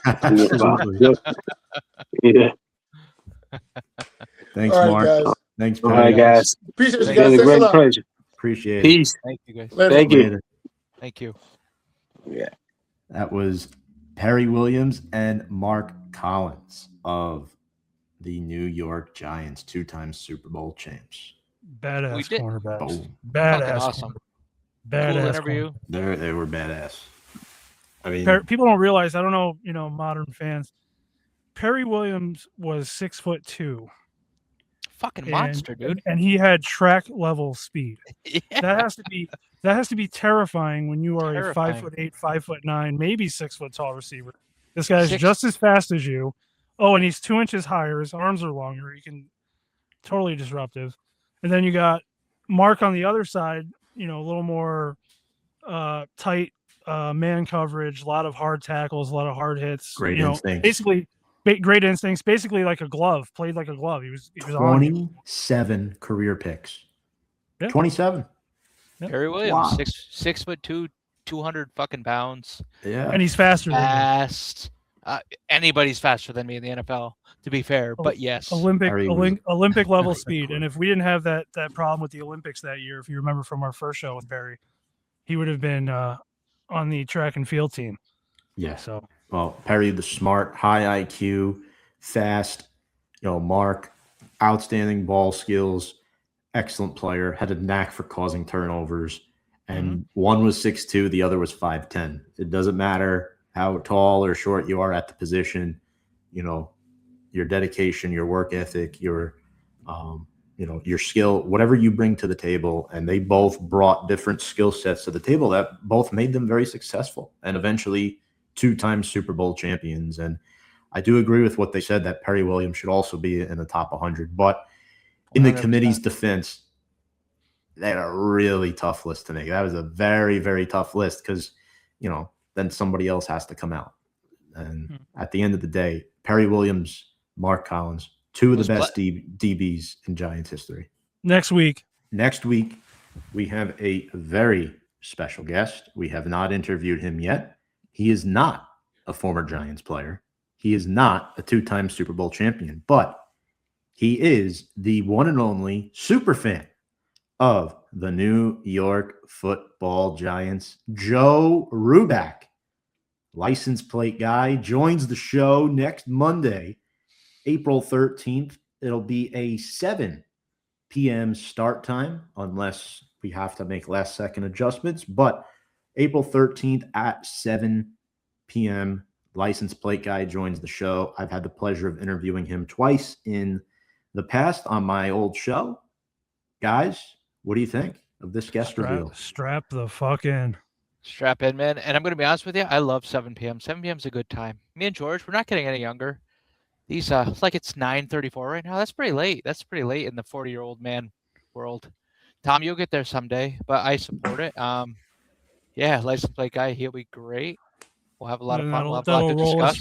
Speaker 3: Absolutely.
Speaker 4: Yeah.
Speaker 3: Thanks,
Speaker 5: All right,
Speaker 3: Mark.
Speaker 5: guys.
Speaker 3: Thanks,
Speaker 4: All
Speaker 3: Perry.
Speaker 4: right, guys.
Speaker 5: Appreciate you
Speaker 4: It's
Speaker 5: guys.
Speaker 4: been a
Speaker 5: Thanks a
Speaker 4: great
Speaker 5: lot.
Speaker 4: pleasure.
Speaker 3: Appreciate it.
Speaker 4: Peace.
Speaker 2: Thank you, guys.
Speaker 5: Later.
Speaker 4: Thank you.
Speaker 3: Later.
Speaker 2: Thank you.
Speaker 4: Yeah.
Speaker 3: That was Perry Williams and Mark Collins of the New York Giants, 2-time Super Bowl champs.
Speaker 1: Badass
Speaker 2: did.
Speaker 1: cornerbacks.
Speaker 3: Boom.
Speaker 1: Badass.
Speaker 2: Fucking awesome.
Speaker 1: Badass
Speaker 2: Cool interview.
Speaker 3: They were badass. I mean,
Speaker 1: People don't realize. I don't know. Modern fans. Perry Williams was 6'2",
Speaker 2: Fucking monster, dude.
Speaker 1: and he had track level speed.
Speaker 2: Yeah.
Speaker 1: That has to be terrifying when you are
Speaker 2: Terrifying.
Speaker 1: a 5'8", 5'9", maybe 6 foot tall receiver. This guy's
Speaker 2: Six-
Speaker 1: just as fast as you. Oh, and he's 2 inches higher. His arms are longer. He can totally disruptive. And then you got Mark on the other side. A little more tight man coverage, a lot of hard tackles, a lot of hard hits.
Speaker 3: Great instincts.
Speaker 1: Basically, great instincts. Basically, like a glove. Played like a glove. He was on you.
Speaker 3: 27 career picks.
Speaker 1: Yeah.
Speaker 3: 27.
Speaker 2: Perry Williams,
Speaker 3: Wow.
Speaker 2: 6'2", 200 fucking pounds.
Speaker 3: Yeah.
Speaker 1: And he's faster than
Speaker 2: Fast. Anybody's faster than me in the NFL, to be fair. But yes,
Speaker 1: Olympic
Speaker 3: Perry was
Speaker 1: Olympic level
Speaker 3: very
Speaker 1: speed.
Speaker 3: quick.
Speaker 1: And if we didn't have that problem with the Olympics that year, if you remember from our first show with Barry, he would have been on the track and field team.
Speaker 3: Yeah.
Speaker 1: So
Speaker 3: Well, Perry, the smart, high IQ, fast, Mark, outstanding ball skills, excellent player, had a knack for causing turnovers. And one was 6'2", the other was 5'10". It doesn't matter how tall or short you are at the position, your dedication, your work ethic, your skill, whatever you bring to the table. And they both brought different skill sets to the table that both made them very successful and eventually 2-time Super Bowl champions. And I do agree with what they said that Perry Williams should also be in the top 100. But in the
Speaker 2: 100%.
Speaker 3: committee's defense, they had a really tough list to make. That was a very, very tough list because, then somebody else has to come out. And at the end of the day, Perry Williams, Mark Collins, two of the best DBs in Giants history.
Speaker 1: next week,
Speaker 3: we have a very special guest. We have not interviewed him yet. He is not a former Giants player. He is not a 2-time Super Bowl champion, but he is the one and only super fan of the New York Football Giants. Joe Ruback, license plate guy, joins the show next Monday, April 13th. It'll be a 7 p.m. start time, unless we have to make last-second adjustments. But April 13th at 7 p.m., license plate guy joins the show. I've had the pleasure of interviewing him twice in the past on my old show. Guys, what do you think of this guest reveal?
Speaker 1: strap the fuck in.
Speaker 2: strap in, man. And I'm going to be honest with you, I love 7 p.m. 7 p.m. is a good time. Me and George, we're not getting any younger. It's like it's 9:34 right now. That's pretty late. That's pretty late in the 40-year-old man world. Tom, you'll get there someday, but I support it. Yeah, license plate guy, he'll be great. We'll have a lot of fun. We'll have a lot to discuss.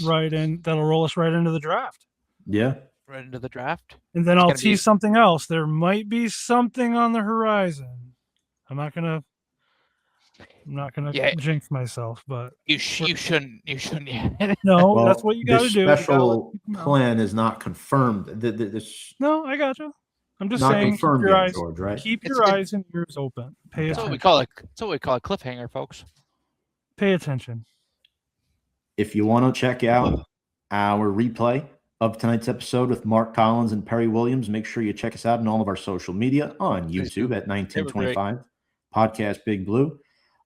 Speaker 1: That'll roll us right into the draft.
Speaker 3: Yeah.
Speaker 2: Right into the draft.
Speaker 1: And then
Speaker 2: It's
Speaker 1: I'll
Speaker 2: gonna be-
Speaker 1: tease something else. There might be something on the horizon. I'm not gonna
Speaker 2: Yeah.
Speaker 1: jinx myself, but
Speaker 2: You shouldn't. Yeah.
Speaker 1: no,
Speaker 3: Well,
Speaker 1: that's what you got to
Speaker 3: this
Speaker 1: do. You gotta let
Speaker 3: special
Speaker 1: people know.
Speaker 3: plan is not confirmed. This
Speaker 1: No, I got you. I'm just
Speaker 3: not
Speaker 1: saying, keep
Speaker 3: confirmed
Speaker 1: your
Speaker 3: yet,
Speaker 1: eyes,
Speaker 3: George, right?
Speaker 1: keep
Speaker 2: It's
Speaker 1: your
Speaker 2: a-
Speaker 1: eyes and ears open. Pay
Speaker 2: That's what we
Speaker 1: attention.
Speaker 2: call it. That's what we call a cliffhanger, folks.
Speaker 1: Pay attention.
Speaker 3: If you want to check out our replay of tonight's episode with Mark Collins and Perry Williams, make sure you check us out on all of our social media on
Speaker 2: Please do.
Speaker 3: YouTube at 1925 Podcast Big Blue,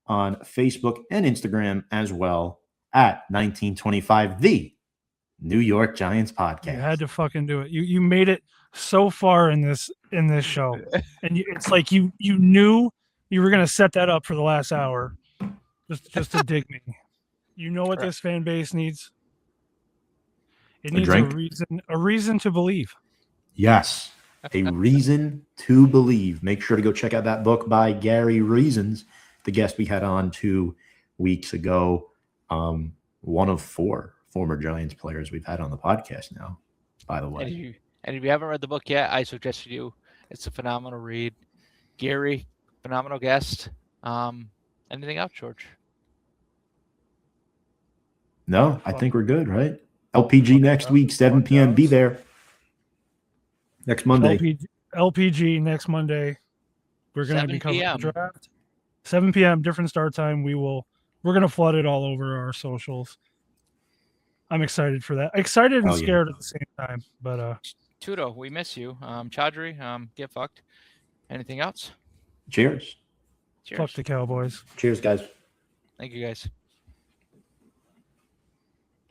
Speaker 3: on Facebook and Instagram as well at 1925 The New York Giants Podcast.
Speaker 1: You had to fucking do it. You made it so far in this show, and it's like you knew you were gonna set that up for the last hour, just to dig me. You know what
Speaker 2: Correct.
Speaker 1: this fan base needs? It
Speaker 3: A
Speaker 1: needs
Speaker 3: drink?
Speaker 1: a reason to believe.
Speaker 3: Yes, a reason to believe. Make sure to go check out that book by Gary Reasons, the guest we had on 2 weeks ago. One of 4 former Giants players we've had on the podcast now, by the way.
Speaker 2: And if you haven't read the book yet, I suggest you do. It's a phenomenal read. Gary, phenomenal guest. Anything else, George?
Speaker 3: No, I think we're good, right? LPG next week, 7 p.m. Be there. Next Monday.
Speaker 1: LPG next Monday. We're going to
Speaker 2: 7
Speaker 1: be covering
Speaker 2: p.m..
Speaker 1: the draft. 7 p.m. different start time. We're going to flood it all over our socials. I'm excited for that. Excited and
Speaker 3: Hell yeah.
Speaker 1: scared at the same time. But
Speaker 2: Tudo, we miss you. Chaudhry, get fucked. Anything else?
Speaker 3: Cheers.
Speaker 2: Cheers.
Speaker 1: Fuck the Cowboys.
Speaker 3: Cheers, guys.
Speaker 2: Thank you, guys.